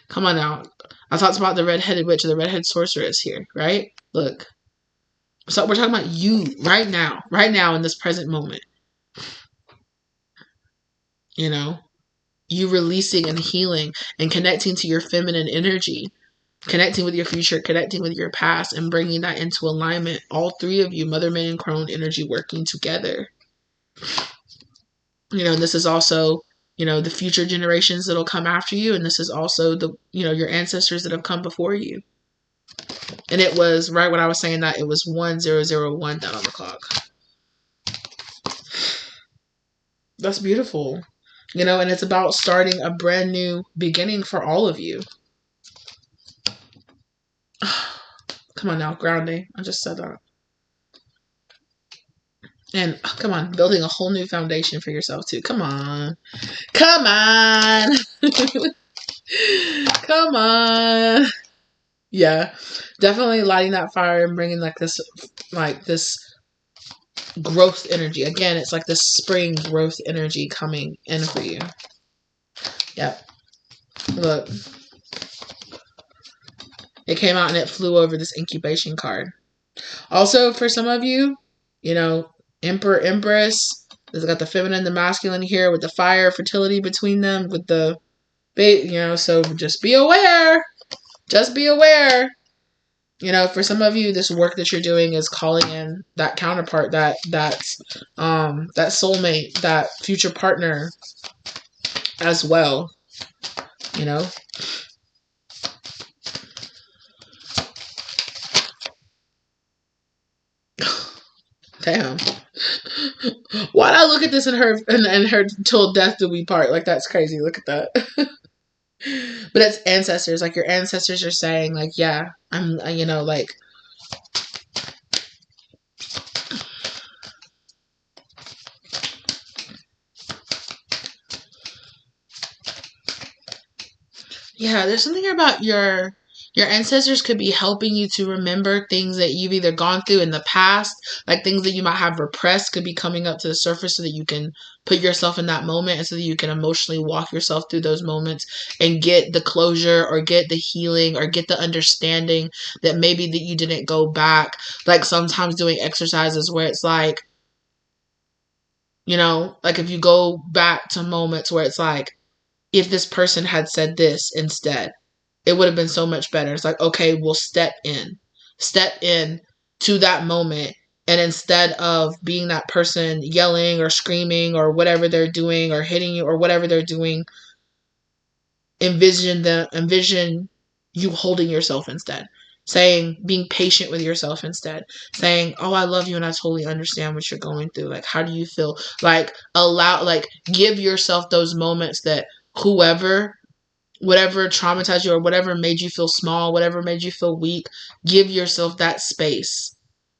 Come on now. I talked about the redheaded witch or the redheaded sorceress here, right? Look. So we're talking about you right now in this present moment. You know, you releasing and healing and connecting to your feminine energy, connecting with your future, connecting with your past, and bringing that into alignment. All three of you, Mother, Maiden, Crone energy working together. You know, and this is also, you know, the future generations that'll come after you. And this is also the, you know, your ancestors that have come before you. And it was right when I was saying that, it was 1001 down on the clock. That's beautiful. You know, and it's about starting a brand new beginning for all of you. Come on now, grounding. I just said that. And come on, building a whole new foundation for yourself too. Come on. Come on. Come on. Yeah. Definitely lighting that fire and bringing this growth energy. Again, it's like this spring growth energy coming in for you. Yep. Look. It came out and it flew over this incubation card. Also, for some of you, you know, Emperor, Empress, it's got the feminine, the masculine here with the fire, fertility between them with the, you know, so just be aware. Just be aware. You know, for some of you, this work that you're doing is calling in that counterpart, that soulmate, that future partner as well. You know. Damn. Why'd I look at this and her till death do we part? Like, that's crazy. Look at that. But it's ancestors. Like, your ancestors are saying, like, yeah, I'm, you know, like, yeah, there's something about your ancestors could be helping you to remember things that you've either gone through in the past, like things that you might have repressed could be coming up to the surface so that you can put yourself in that moment and so that you can emotionally walk yourself through those moments and get the closure or get the healing or get the understanding that maybe that you didn't go back. Like sometimes doing exercises where it's like, you know, like if you go back to moments where it's like, if this person had said this instead, it would have been so much better. It's like, okay, we'll step in to that moment. And instead of being that person yelling or screaming or whatever they're doing or hitting you or whatever they're doing, envision you holding yourself instead. Saying, being patient with yourself instead. Saying, oh, I love you and I totally understand what you're going through. Like, how do you feel? Like, give yourself those moments that whatever traumatized you or whatever made you feel small, whatever made you feel weak, give yourself that space.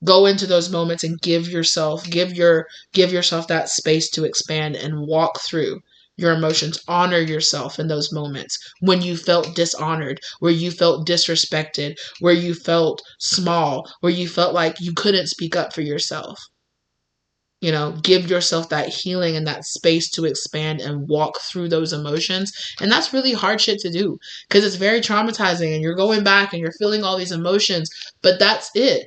Go into those moments and give yourself that space to expand and walk through your emotions. Honor yourself in those moments when you felt dishonored, where you felt disrespected, where you felt small, where you felt like you couldn't speak up for yourself. You know, give yourself that healing and that space to expand and walk through those emotions. And that's really hard shit to do because it's very traumatizing and you're going back and you're feeling all these emotions, but that's it.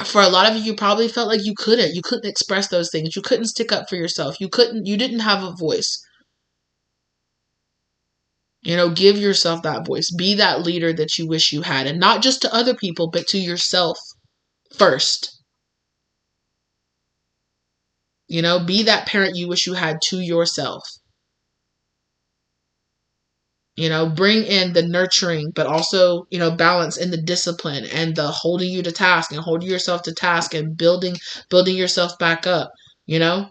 For a lot of you probably felt like you couldn't express those things. You couldn't stick up for yourself. You didn't have a voice. You know, give yourself that voice. Be that leader that you wish you had, and not just to other people, but to yourself first. You know, be that parent you wish you had to yourself. You know, bring in the nurturing, but also, you know, balance in the discipline and the holding you to task and holding yourself to task and building yourself back up. You know,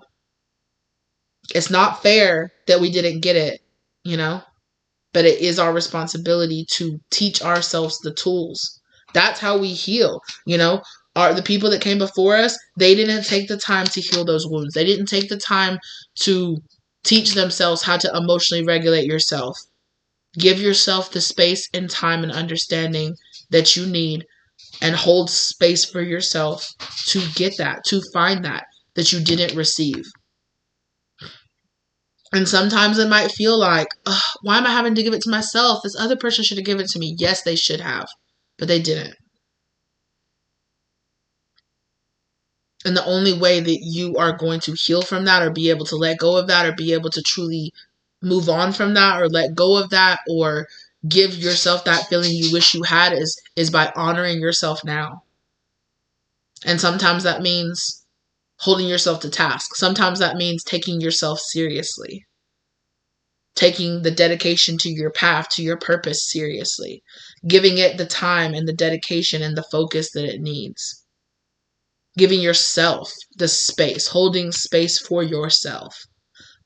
it's not fair that we didn't get it, you know, but it is our responsibility to teach ourselves the tools. That's how we heal, you know. The people that came before us, they didn't take the time to heal those wounds. They didn't take the time to teach themselves how to emotionally regulate yourself. Give yourself the space and time and understanding that you need and hold space for yourself to get that, to find that you didn't receive. And sometimes it might feel like, why am I having to give it to myself? This other person should have given it to me. Yes, they should have, but they didn't. And the only way that you are going to heal from that, or be able to let go of that, or be able to truly move on from that, or let go of that, or give yourself that feeling you wish you had, is by honoring yourself now. And sometimes that means holding yourself to task. Sometimes that means taking yourself seriously. Taking the dedication to your path, to your purpose seriously. Giving it the time and the dedication and the focus that it needs. Giving yourself the space, holding space for yourself.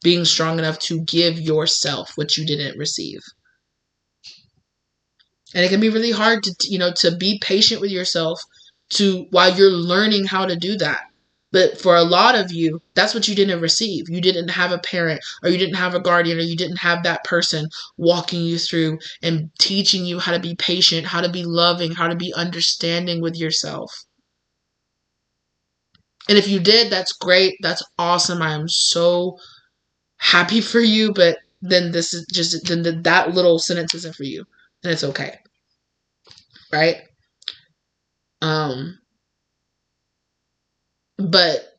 Being strong enough to give yourself what you didn't receive. And it can be really hard to be patient with yourself while you're learning how to do that. But for a lot of you, that's what you didn't receive. You didn't have a parent, or you didn't have a guardian, or you didn't have that person walking you through and teaching you how to be patient, how to be loving, how to be understanding with yourself. And if you did, that's great. That's awesome. I am so happy for you. But then that little sentence isn't for you. And it's okay. Right? But,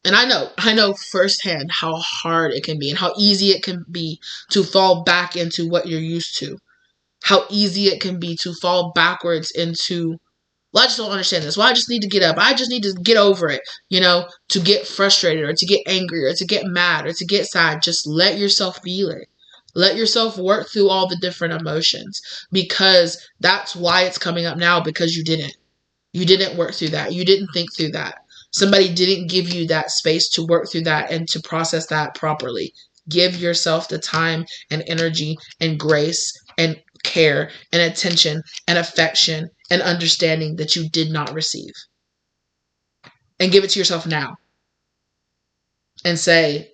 and I know firsthand how hard it can be and how easy it can be to fall back into what you're used to. How easy it can be to fall backwards into, well, I just don't understand this. Well, I just need to get up. I just need to get over it, to get frustrated, or to get angry, or to get mad, or to get sad. Just let yourself feel it. Let yourself work through all the different emotions, because that's why it's coming up now, because you didn't. You didn't work through that. You didn't think through that. Somebody didn't give you that space to work through that and to process that properly. Give yourself the time and energy and grace and care and attention and affection and understanding that you did not receive. And give it to yourself now. And say,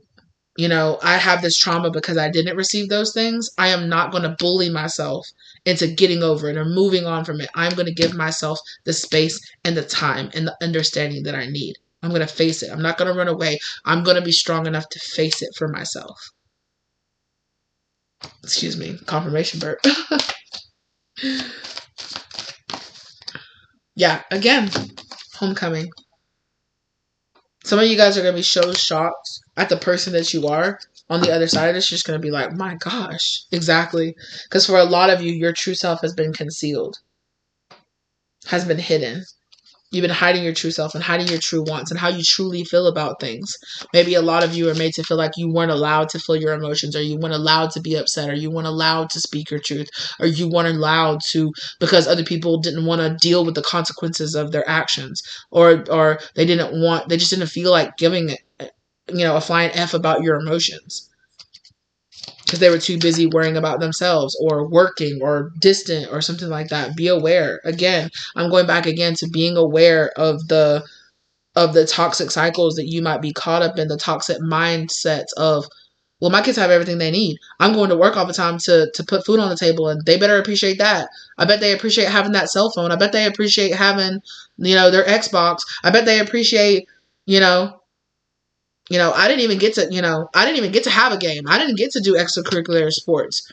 I have this trauma because I didn't receive those things. I am not going to bully myself into getting over it or moving on from it. I'm going to give myself the space and the time and the understanding that I need. I'm going to face it. I'm not going to run away. I'm going to be strong enough to face it for myself. Excuse me, confirmation burp. Yeah, again, homecoming. Some of you guys are going to be so shocked at the person that you are on the other side of this. You're just going to be like, my gosh, exactly. Because for a lot of you, your true self has been concealed, has been hidden. You've been hiding your true self and hiding your true wants and how you truly feel about things. Maybe a lot of you are made to feel like you weren't allowed to feel your emotions, or you weren't allowed to be upset, or you weren't allowed to speak your truth, or you weren't allowed to, because other people didn't want to deal with the consequences of their actions, or they just didn't feel like giving it, a flying F about your emotions. Because they were too busy worrying about themselves or working or distant or something like that. Be aware. Again, I'm going back again to being aware of the toxic cycles that you might be caught up in, the toxic mindsets of, well, my kids have everything they need. I'm going to work all the time to put food on the table, and they better appreciate that. I bet they appreciate having that cell phone. I bet they appreciate having, their Xbox. I bet they appreciate, I didn't even get to have a game. I didn't get to do extracurricular sports.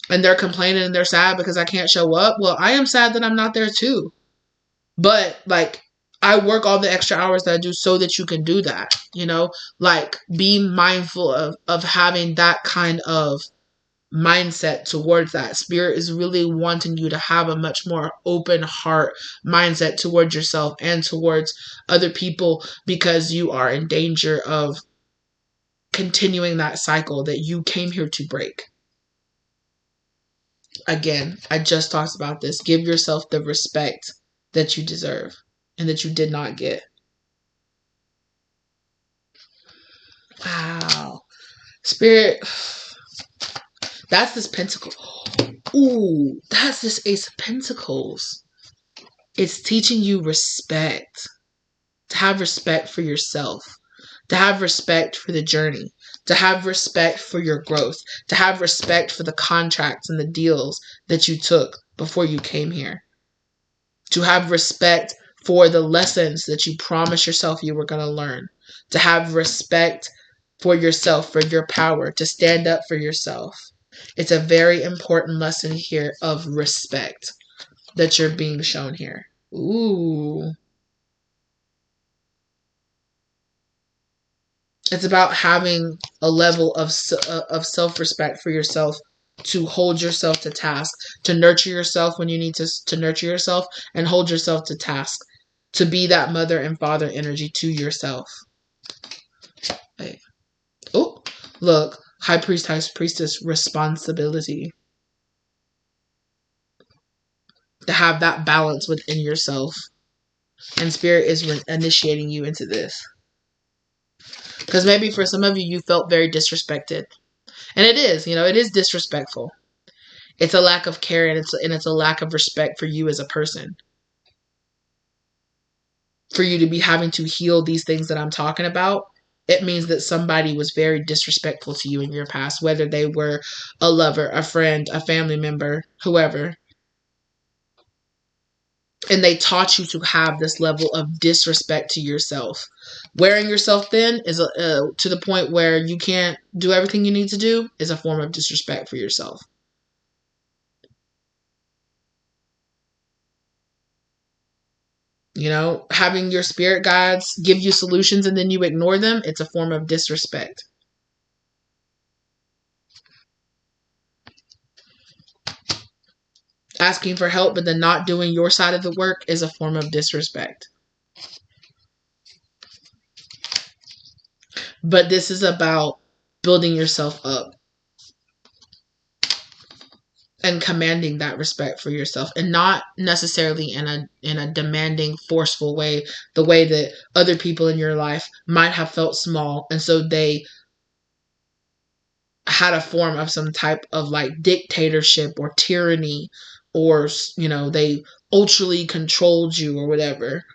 And they're complaining and they're sad because I can't show up. Well, I am sad that I'm not there too. But I work all the extra hours that I do so that you can do that. Be mindful of having that kind of mindset towards that. Spirit is really wanting you to have a much more open heart mindset towards yourself and towards other people, because you are in danger of continuing that cycle that you came here to break. Again, I just talked about this. Give yourself the respect that you deserve and that you did not get. Wow. Spirit, that's this pentacle. Ooh, that's this Ace of Pentacles. It's teaching you respect. To have respect for yourself. To have respect for the journey. To have respect for your growth. To have respect for the contracts and the deals that you took before you came here. to have respect for the lessons that you promised yourself you were going to learn, to have respect for yourself, for your power, to stand up for yourself. It's a very important lesson here of respect that you're being shown here. Ooh. It's about having a level of self-respect for yourself, to hold yourself to task, to nurture yourself when you need to nurture yourself, and hold yourself to task, to be that mother and father energy to yourself. Wait. Oh, look, high priest, high priestess, responsibility. To have that balance within yourself. And spirit is initiating you into this. Because maybe for some of you, you felt very disrespected. And it is, it is disrespectful. It's a lack of care, and it's a lack of respect for you as a person. For you to be having to heal these things that I'm talking about, it means that somebody was very disrespectful to you in your past, whether they were a lover, a friend, a family member, whoever. And they taught you to have this level of disrespect to yourself. Wearing yourself thin is to the point where you can't do everything you need to do is a form of disrespect for yourself. Having your spirit guides give you solutions and then you ignore them, it's a form of disrespect. Asking for help but then not doing your side of the work is a form of disrespect. But this is about building yourself up and commanding that respect for yourself, and not necessarily in a demanding, forceful way, the way that other people in your life might have felt small, and so they had a form of some type of like dictatorship or tyranny, or they ultrally controlled you or whatever.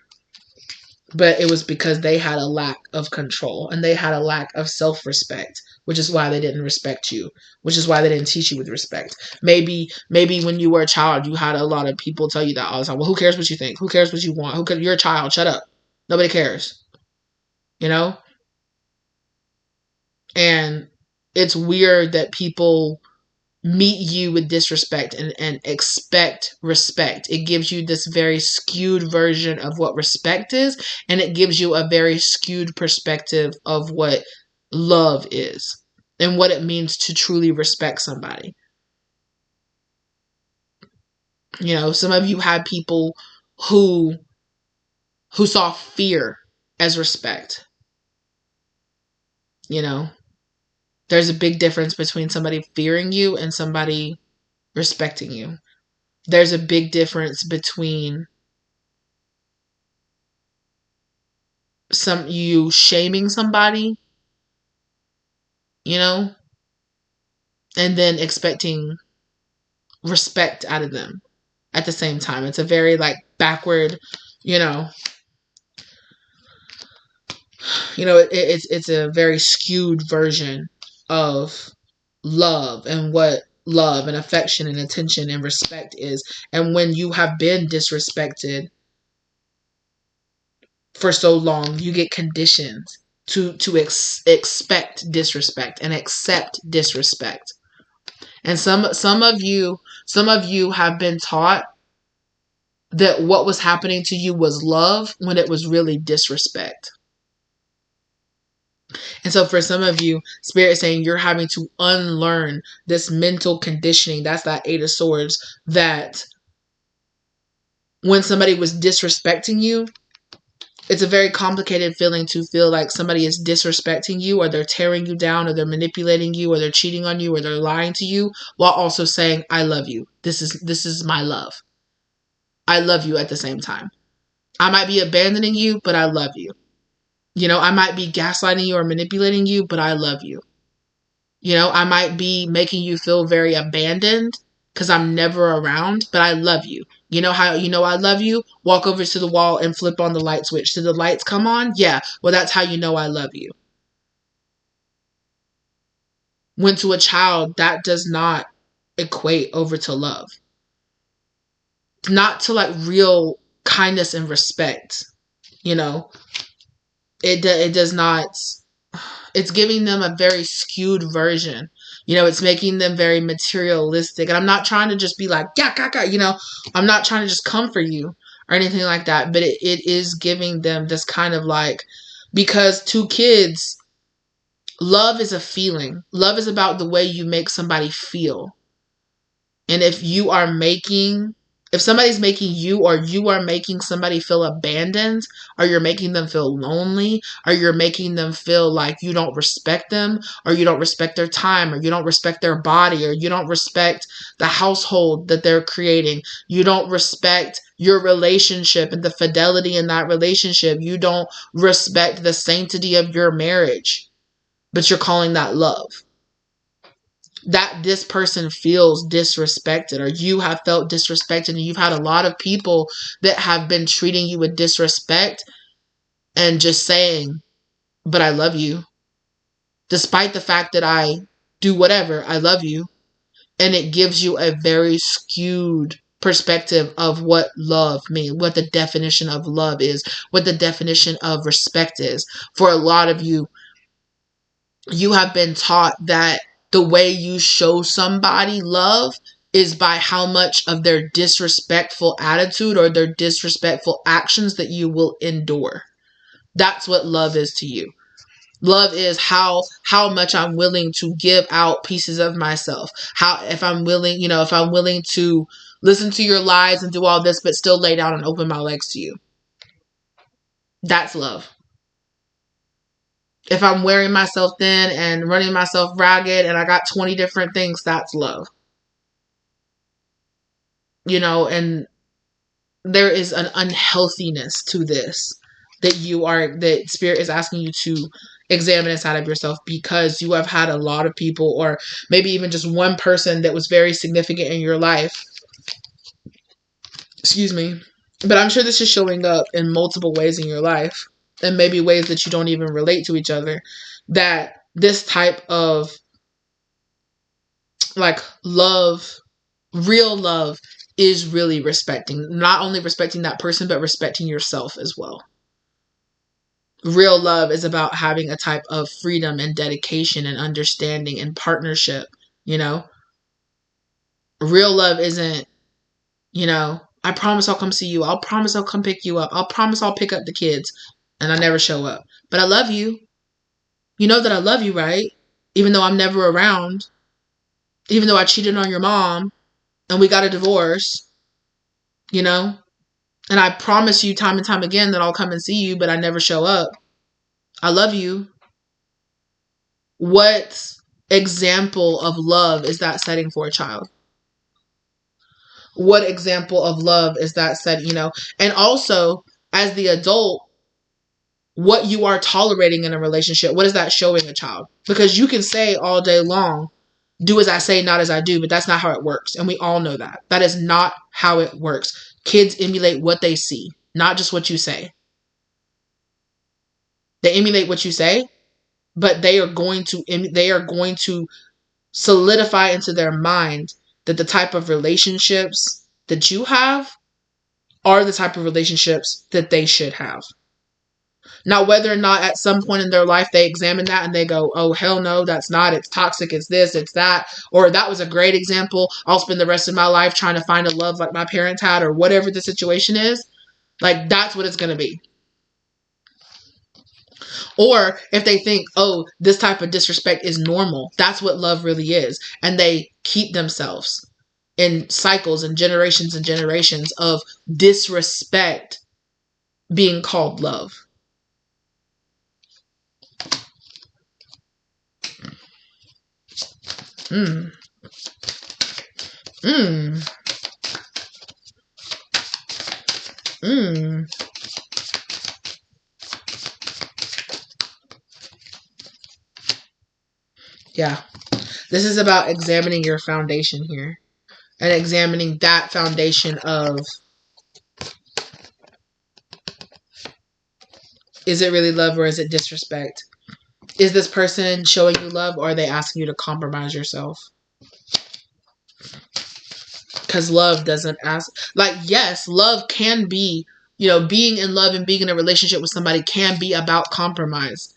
But it was because they had a lack of control and they had a lack of self-respect, which is why they didn't respect you, which is why they didn't teach you with respect. Maybe when you were a child, you had a lot of people tell you that all the time. Well, who cares what you think? Who cares what you want? You're a child. Shut up. Nobody cares. And it's weird that people meet you with disrespect and expect respect. It gives you this very skewed version of what respect is, and it gives you a very skewed perspective of what love is and what it means to truly respect somebody. Some of you had people who saw fear as respect. There's a big difference between somebody fearing you and somebody respecting you. There's a big difference between you shaming somebody, and then expecting respect out of them at the same time. It's a very backward, it's a very skewed version of love and what love and affection and attention and respect is. And when you have been disrespected for so long, you get conditioned to expect disrespect and accept disrespect. And some of you have been taught that what was happening to you was love when it was really disrespect. And so for some of you, Spirit is saying you're having to unlearn this mental conditioning. That's that Eight of Swords, that when somebody was disrespecting you, it's a very complicated feeling to feel like somebody is disrespecting you, or they're tearing you down, or they're manipulating you, or they're cheating on you, or they're lying to you, while also saying, I love you. This is my love. I love you at the same time. I might be abandoning you, but I love you. I might be gaslighting you or manipulating you, but I love you. I might be making you feel very abandoned because I'm never around, but I love you. You know how I love you? Walk over to the wall and flip on the light switch. Did the lights come on? Yeah. Well, that's how you know I love you. When to a child, that does not equate over to love. Not to real kindness and respect. You know, it does not, it's giving them a very skewed version. You know, it's making them very materialistic. And I'm not trying to just be like, yeah, you know, I'm not trying to just come for you or anything like that. But it is giving them this kind of like, because to kids, love is a feeling. Love is about the way you make somebody feel. And if somebody's making you, or you are making somebody feel abandoned, or you're making them feel lonely, or you're making them feel like you don't respect them, or you don't respect their time, or you don't respect their body, or you don't respect the household that they're creating, you don't respect your relationship and the fidelity in that relationship, you don't respect the sanctity of your marriage, but you're calling that love. That this person feels disrespected, or you have felt disrespected, and you've had a lot of people that have been treating you with disrespect and just saying, but I love you. Despite the fact that I do whatever, I love you. And it gives you a very skewed perspective of what love means, what the definition of love is, what the definition of respect is. For a lot of you, you have been taught that the way you show somebody love is by how much of their disrespectful attitude or their disrespectful actions that you will endure. That's what love is to you. Love is how much I'm willing to give out pieces of myself. If I'm willing to listen to your lies and do all this, but still lay down and open my legs to you. That's love. If I'm wearing myself thin and running myself ragged and I got 20 different things, that's love. You know, and there is an unhealthiness to this that Spirit is asking you to examine inside of yourself, because you have had a lot of people, or maybe even just one person that was very significant in your life. Excuse me. But I'm sure this is showing up in multiple ways in your life, and maybe ways that you don't even relate to each other, that this type of like love, real love, is really respecting, not only respecting that person, but respecting yourself as well. Real love is about having a type of freedom and dedication and understanding and partnership, you know? Real love isn't, you know, I promise I'll come see you. I'll promise I'll come pick you up. I'll promise I'll pick up the kids. And I never show up. But I love you. You know that I love you, right? Even though I'm never around. Even though I cheated on your mom and we got a divorce, you know? And I promise you time and time again that I'll come and see you, but I never show up. I love you. What example of love is that setting for a child? What example of love is that set, you know? And also, as the adult, what you are tolerating in a relationship, what is that showing a child? Because you can say all day long, do as I say, not as I do, but that's not how it works. And we all know that. That is not how it works. Kids emulate what they see, not just what you say. They emulate what you say, but they are going to solidify into their mind that the type of relationships that you have are the type of relationships that they should have. Now, whether or not at some point in their life they examine that and they go, oh, hell no, that's not, it's toxic, it's this, it's that, or that was a great example, I'll spend the rest of my life trying to find a love like my parents had, or whatever the situation is, like, that's what it's going to be. Or if they think, oh, this type of disrespect is normal, that's what love really is, and they keep themselves in cycles and generations of disrespect being called love. Yeah. This is about examining your foundation here. And examining that foundation of, is it really love or is it disrespect? Is this person showing you love, or are they asking you to compromise yourself? Because love doesn't ask, like, yes, love can be Being in love and being in a relationship with somebody can be about compromise,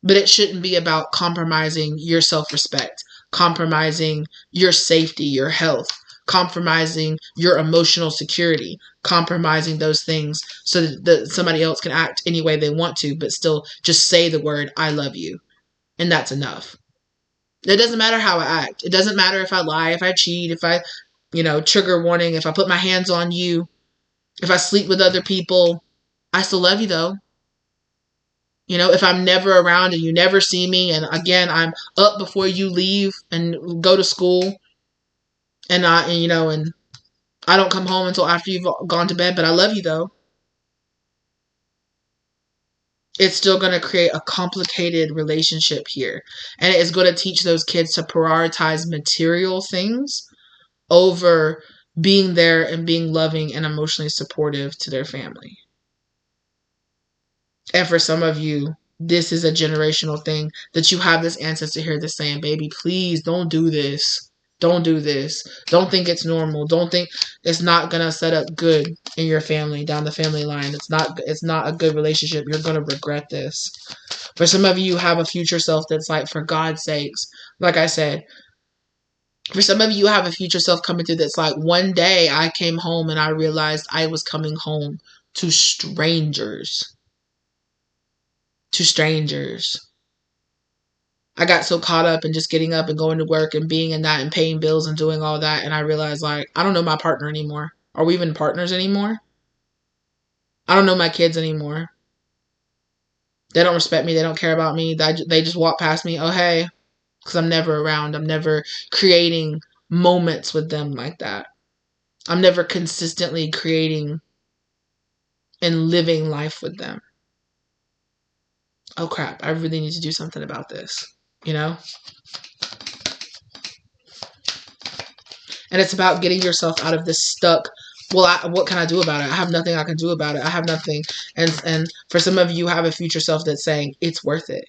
but it shouldn't be about compromising your self-respect, compromising your safety, your health, compromising your emotional security, compromising those things so that somebody else can act any way they want to, but still just say the word, I love you. And that's enough. It doesn't matter how I act. It doesn't matter if I lie, if I cheat, if I, trigger warning, if I put my hands on you, if I sleep with other people. I still love you though. If I'm never around and you never see me, and again, I'm up before you leave and go to school, and I don't come home until after you've gone to bed, but I love you though. It's still going to create a complicated relationship here. And it is going to teach those kids to prioritize material things over being there and being loving and emotionally supportive to their family. And for some of you, this is a generational thing that you have this ancestor here that's saying, baby, please don't do this. Don't do this. Don't think it's normal. Don't think it's not going to set up good in your family, down the family line. It's not a good relationship. You're going to regret this. For some of you have a future self that's like, for God's sakes, like I said, for some of you have a future self coming through that's like, one day I came home and I realized I was coming home to strangers. To strangers. I got so caught up in just getting up and going to work and being in that and paying bills and doing all that. And I realized, like, I don't know my partner anymore. Are we even partners anymore? I don't know my kids anymore. They don't respect me. They don't care about me. They just walk past me. Oh, hey. Because I'm never around. I'm never creating moments with them like that. I'm never consistently creating and living life with them. Oh, crap. I really need to do something about this. And it's about getting yourself out of this stuck, what can I do about it? I have nothing I can do about it. I have nothing. And for some of you have a future self that's saying it's worth it.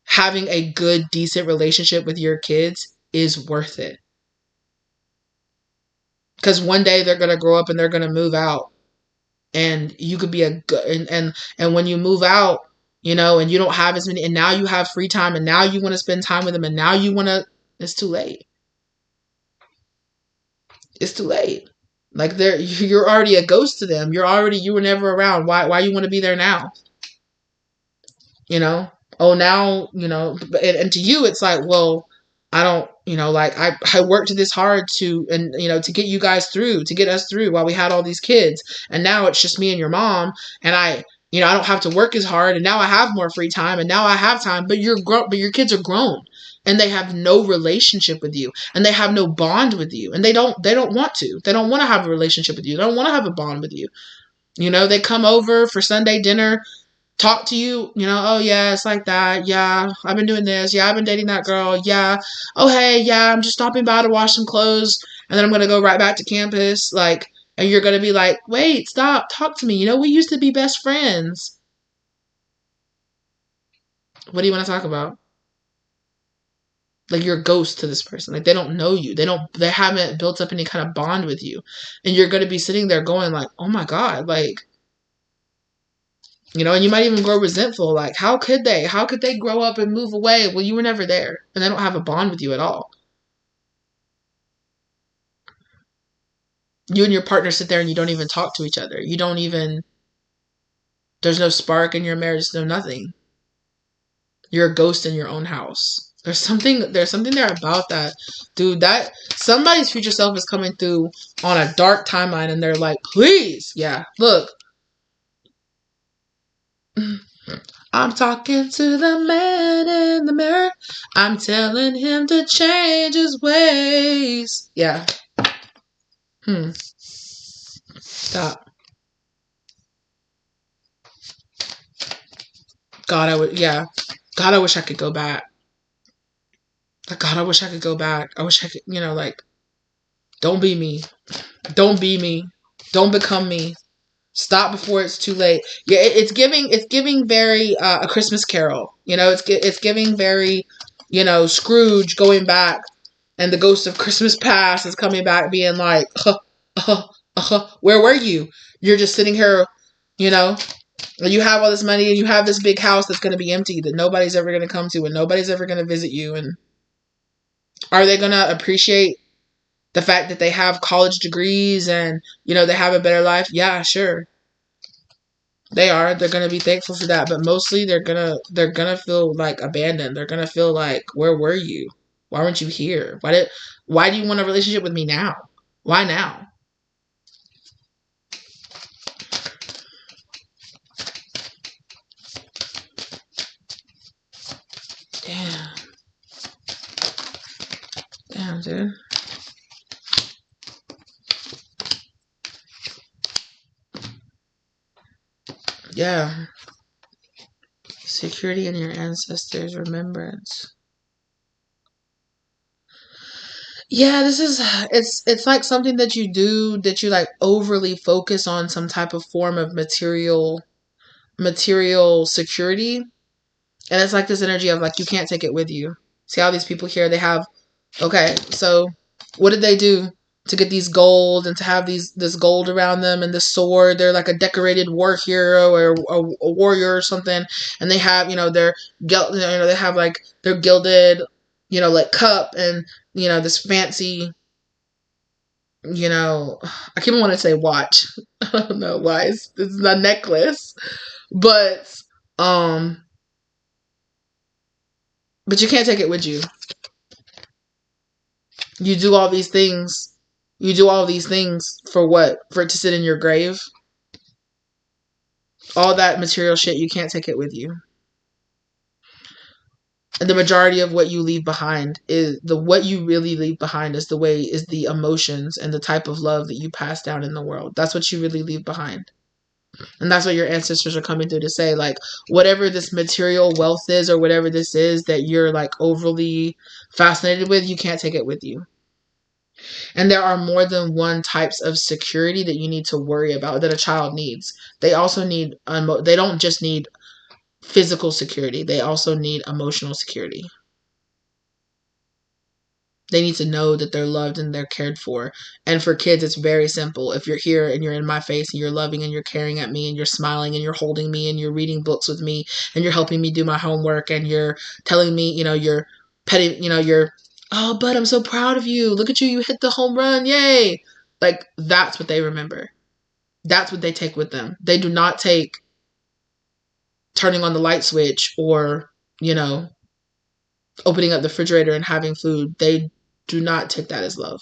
Having a good, decent relationship with your kids is worth it. Because one day they're going to grow up and they're going to move out. And you could be a good, and when you move out, and you don't have as many, and now you have free time, and now you want to spend time with them, and now you want to, it's too late. It's too late. Like you're already a ghost to them. You were never around. Why you want to be there now? Oh, now, and to you, it's like, well, I don't, like I worked this hard to get you guys through, to get us through while we had all these kids. And now it's just me and your mom. And I don't have to work as hard. And now I have more free time. And now I have time. But your kids are grown and they have no relationship with you and they have no bond with you. And they don't want to. They don't want to have a relationship with you. They don't want to have a bond with you. They come over for Sunday dinner, talk to you, oh yeah, it's like that. Yeah, I've been doing this. Yeah, I've been dating that girl. Yeah. Oh, hey, yeah, I'm just stopping by to wash some clothes. And then I'm going to go right back to campus. Like, and you're going to be like, wait, stop, talk to me. We used to be best friends. What do you want to talk about? Like, you're a ghost to this person. Like, they don't know you. They haven't built up any kind of bond with you. And you're going to be sitting there going like, oh my God, like, and you might even grow resentful. Like, how could they grow up and move away? Well, you were never there. And they don't have a bond with you at all. You and your partner sit there and you don't even talk to each other. There's no spark in your marriage. There's nothing. You're a ghost in your own house. There's something there about that. Dude, that somebody's future self is coming through on a dark timeline and they're like, please. Yeah, look. I'm talking to the man in the mirror. I'm telling him to change his ways. Yeah. Stop. God, I wish I could go back. Like, God, I wish I could go back. I wish I could, like, don't be me. Don't be me. Don't become me. Stop before it's too late. Yeah, it's giving very A Christmas Carol. It's giving very, Scrooge going back, and the ghost of Christmas past is coming back, being like, where were you? You're just sitting here You know, you have all this money and you have this big house that's going to be empty that nobody's ever going to come to and nobody's ever going to visit you. And are they going to appreciate the fact that they have college degrees and, you know, they have a better life? Yeah, sure. They are. They're going to be thankful for that. But mostly they're going to feel like abandoned. They're going to feel like, where were you? Why weren't you here? Why do you want a relationship with me now? Why now? Damn. Damn, dude. Yeah. Security in your ancestors' remembrance. Yeah, it's like something that you do that you like overly focus on some type of form of material security. And it's like this energy of like you can't take it with you. See how these people here, they have, okay, so what did they do to get these gold and to have this gold around them and the sword? They're like a decorated war hero or a warrior or something, and they have, you know, they have like their gilded, you know, like cup and, you know, this fancy, you know, I keep wanting to say watch. I don't know why it's a necklace, but um, but you can't take it with you. You do all these things. You do all these things for what? For it to sit in your grave? All that material shit, you can't take it with you. And the majority of what you leave behind what you really leave behind is the emotions and the type of love that you pass down in the world. That's what you really leave behind. And that's what your ancestors are coming through to say. Like, whatever this material wealth is or whatever this is that you're like overly fascinated with, you can't take it with you. And there are more than one types of security that you need to worry about that a child needs. They also need, they don't just need physical security. They also need emotional security. They need to know that they're loved and they're cared for. And for kids, it's very simple. If you're here and you're in my face and you're loving and you're caring at me and you're smiling and you're holding me and you're reading books with me and you're helping me do my homework and you're telling me, you know, you're petting, you know, you're, oh, bud, I'm so proud of you. Look at you. You hit the home run. Yay. Like, that's what they remember. That's what they take with them. They do not take turning on the light switch or, you know, opening up the refrigerator and having food. They do not take that as love.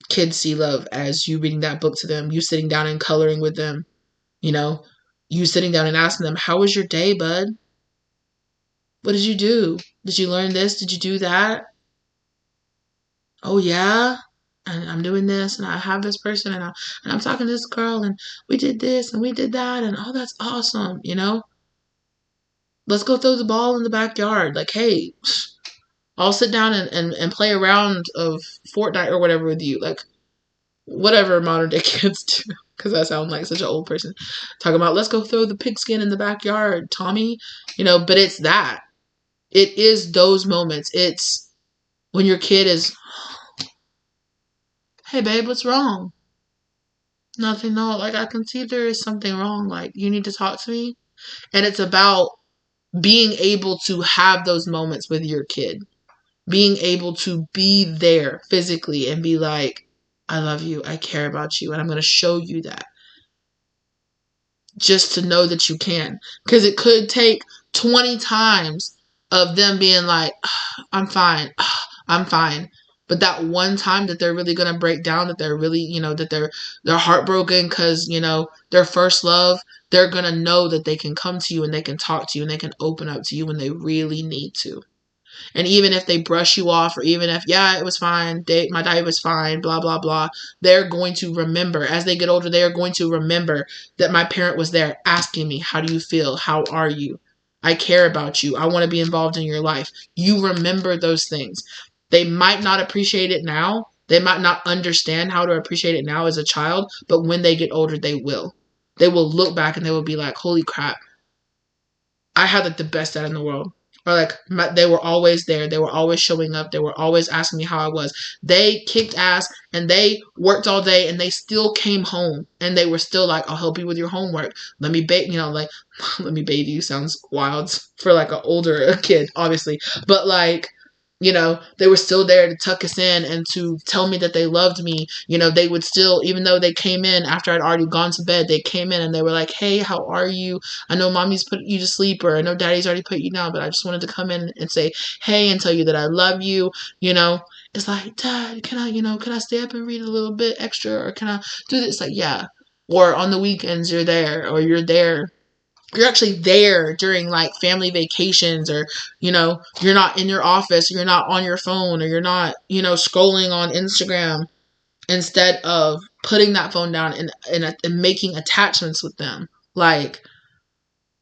Kids see love as you reading that book to them, you sitting down and coloring with them, you know, you sitting down and asking them, how was your day, bud? What did you do? Did you learn this? Did you do that? Oh, yeah? And I'm doing this, and I have this person, and I'm talking to this girl, and we did this, and we did that, and oh, that's awesome, you know? Let's go throw the ball in the backyard. Like, hey, I'll sit down and play a round of Fortnite or whatever with you. Like, whatever modern day kids do. Because I sound like such an old person. Talking about, let's go throw the pigskin in the backyard, Tommy. You know, but it's that. It is those moments. It's when your kid is, hey, babe, what's wrong? Nothing, no. Like, I can see there is something wrong. Like, you need to talk to me. And it's about being able to have those moments with your kid. Being able to be there physically and be like, I love you, I care about you, and I'm going to show you that. Just to know that you can. Because it could take 20 times of them being like, I'm fine, I'm fine. But that one time that they're really going to break down, that they're really, you know, that they're heartbroken because, you know, their first love, they're going to know that they can come to you and they can talk to you and they can open up to you when they really need to. And even if they brush you off, or even if, yeah, it was fine, my day was fine, blah, blah, blah, they're going to remember. As they get older, they are going to remember that my parent was there asking me, how do you feel? How are you? I care about you. I want to be involved in your life. You remember those things. They might not appreciate it now. They might not understand how to appreciate it now as a child, but when they get older, they will. They will look back and they will be like, holy crap, I had like the best dad in the world. or like they were always there. They were always showing up. They were always asking me how I was. They kicked ass and they worked all day and they still came home and they were still like, I'll help you with your homework. Let me bathe, like, let me bathe you sounds wild for like an older kid, obviously. But like, they were still there to tuck us in and to tell me that they loved me. They would still, even though they came in after I'd already gone to bed, they came in and they were like, hey, how are you? I know mommy's put you to sleep, or I know daddy's already put you down, but I just wanted to come in and say, hey, and tell you that I love you. It's like, Dad, can I stay up and read a little bit extra, or can I do this? Like, yeah. Or on the weekends you're there, or you're there. You're actually there during like family vacations, or you're not in your office, or you're not on your phone, or you're not scrolling on Instagram, instead of putting that phone down and making attachments with them. Like,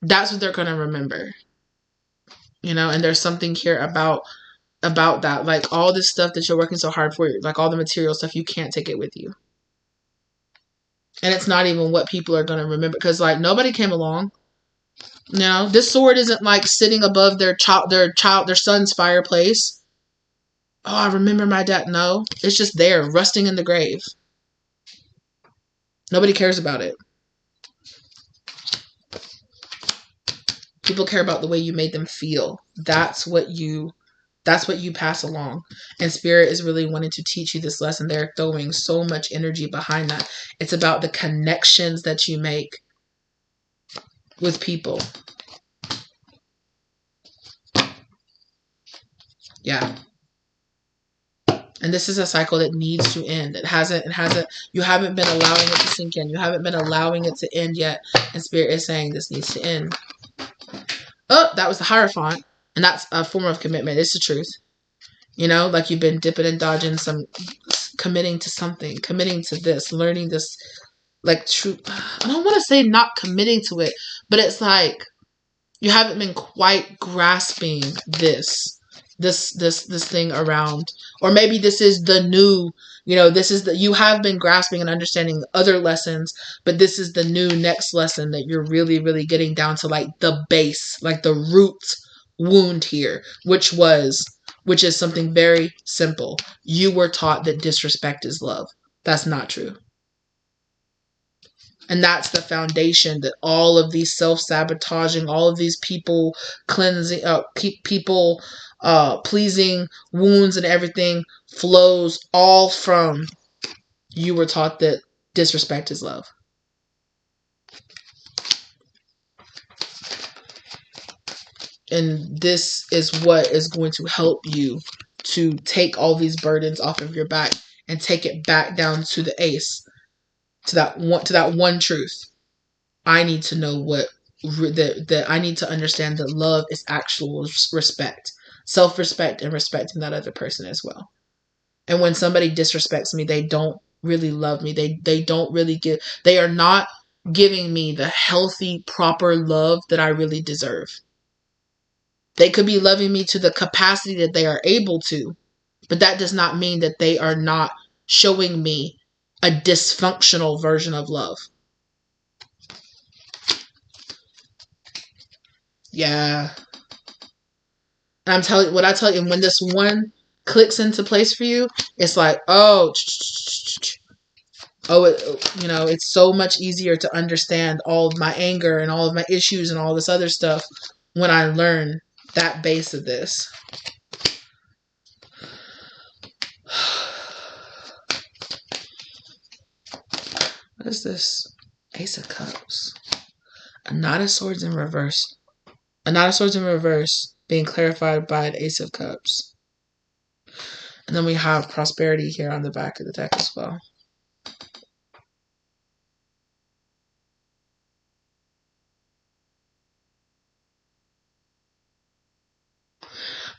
that's what they're going to remember. And there's something here about that, like all this stuff that you're working so hard for, like all the material stuff, you can't take it with you. And it's not even what people are going to remember, because like nobody came along. This sword isn't like sitting above their son's fireplace. Oh, I remember my dad. No, it's just there, rusting in the grave. Nobody cares about it. People care about the way you made them feel. That's what you pass along. And Spirit is really wanting to teach you this lesson. They're throwing so much energy behind that. It's about the connections that you make with people. Yeah. And this is a cycle that needs to end. You haven't been allowing it to sink in. You haven't been allowing it to end yet. And Spirit is saying this needs to end. Oh, that was the Hierophant. And that's a form of commitment. It's the truth. Like you've been dipping and dodging committing to something, committing to this, learning this, like true. I don't want to say not committing to it, but it's like you haven't been quite grasping this thing around, or maybe this is the new, you have been grasping and understanding other lessons, but this is the new next lesson that you're really, really getting down to, like the base, like the root wound here, which is something very simple. You were taught that disrespect is love. That's not true. And that's the foundation that all of these self-sabotaging, all of these people cleansing, people pleasing wounds and everything flows all from. You were taught that disrespect is love. And this is what is going to help you to take all these burdens off of your back and take it back down to the ace, to that one truth. I need to know that I need to understand that love is actual respect, self-respect, and respecting that other person as well. And when somebody disrespects me, they don't really love me. They don't really they are not giving me the healthy, proper love that I really deserve. They could be loving me to the capacity that they are able to, but that does not mean that they are not showing me a dysfunctional version of love. Yeah. And I tell you, when this one clicks into place for you, it's like, it's so much easier to understand all of my anger and all of my issues and all this other stuff when I learn that base of this. What is this? Ace of Cups. A Knight of Swords in reverse. A Knight of Swords in reverse being clarified by an Ace of Cups. And then we have Prosperity here on the back of the deck as well.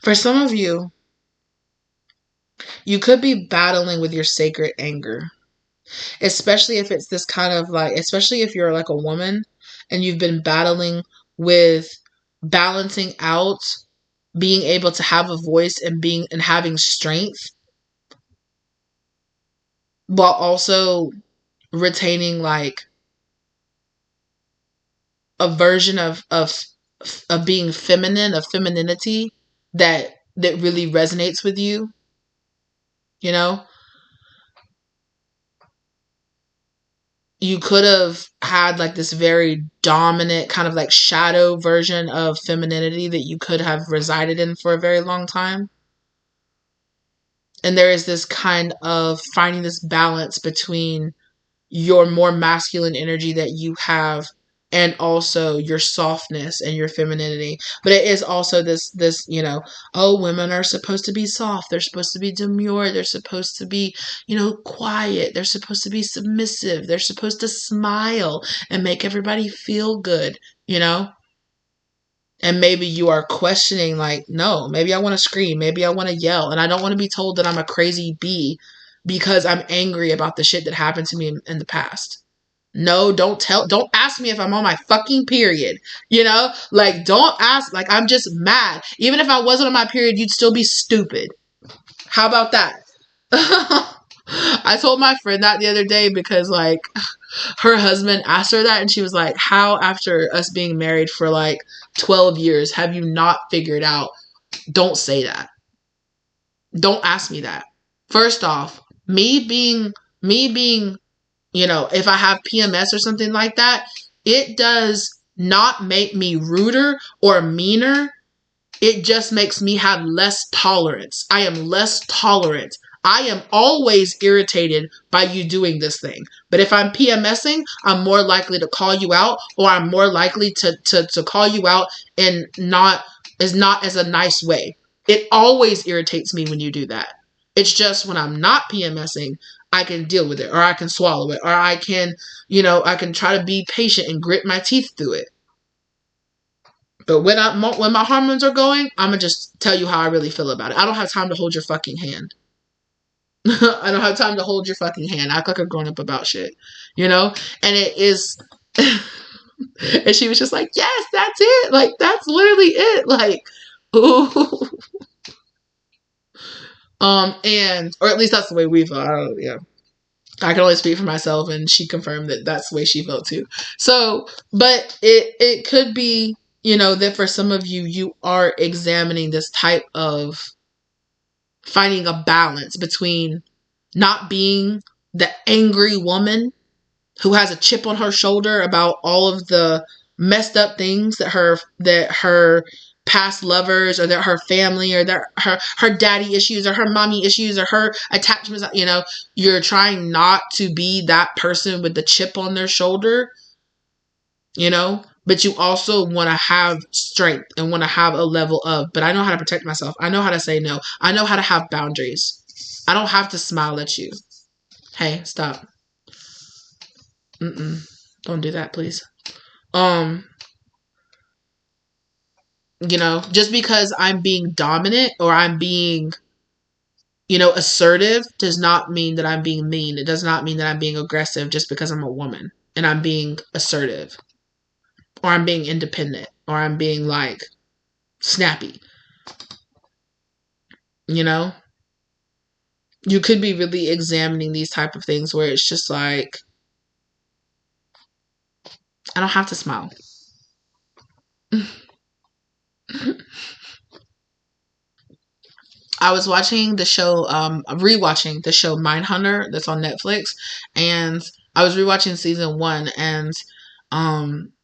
For some of you, you could be battling with your sacred anger. Especially if it's this kind of like, especially if you're like a woman and you've been battling with balancing out being able to have a voice and having strength, while also retaining like a version of of being feminine, of femininity that really resonates with you, you know? You could have had like this very dominant kind of like shadow version of femininity that you could have resided in for a very long time. And there is this kind of finding this balance between your more masculine energy that you have and also your softness and your femininity. But it is also this, oh, women are supposed to be soft, they're supposed to be demure, they're supposed to be, quiet, they're supposed to be submissive, they're supposed to smile and make everybody feel good, and maybe you are questioning, like, no, maybe I want to scream, maybe I want to yell, and I don't want to be told that I'm a crazy bee because I'm angry about the shit that happened to me in the past. No, don't ask me if I'm on my fucking period. Like, don't ask, like, I'm just mad. Even if I wasn't on my period, you'd still be stupid. How about that? I told my friend that the other day because, like, her husband asked her that and she was like, how, after us being married for like 12 years, have you not figured out? Don't say that. Don't ask me that. First off, me being, if I have PMS or something like that, it does not make me ruder or meaner. It just makes me have less tolerance. I am less tolerant. I am always irritated by you doing this thing. But if I'm PMSing, I'm more likely to call you out, or I'm more likely to call you out and not as a nice way. It always irritates me when you do that. It's just when I'm not PMSing, I can deal with it, or I can swallow it, or I can, I can try to be patient and grit my teeth through it. But when my hormones are going, I'm going to just tell you how I really feel about it. I don't have time to hold your fucking hand. I don't have time to hold your fucking hand. I act like a grown up about shit, And it is, and she was just like, yes, that's it. Like, that's literally it. Like, ooh. Or at least that's the way we felt. Yeah. I can only speak for myself, and she confirmed that that's the way she felt too. So, but it could be, that for some of you, you are examining this type of finding a balance between not being the angry woman who has a chip on her shoulder about all of the messed up things that her past lovers, or that her family, or that her daddy issues, or her mommy issues, or her attachments, you're trying not to be that person with the chip on their shoulder, but you also want to have strength and want to have a level of, but I know how to protect myself. I know how to say no. I know how to have boundaries. I don't have to smile at you. Hey, stop. Don't do that, please. Just because I'm being dominant or I'm being, assertive does not mean that I'm being mean. It does not mean that I'm being aggressive just because I'm a woman and I'm being assertive, or I'm being independent, or I'm being like snappy. You could be really examining these type of things where it's just like, I don't have to smile. I was watching the show, rewatching the show Mindhunter that's on Netflix, and I was rewatching season 1, and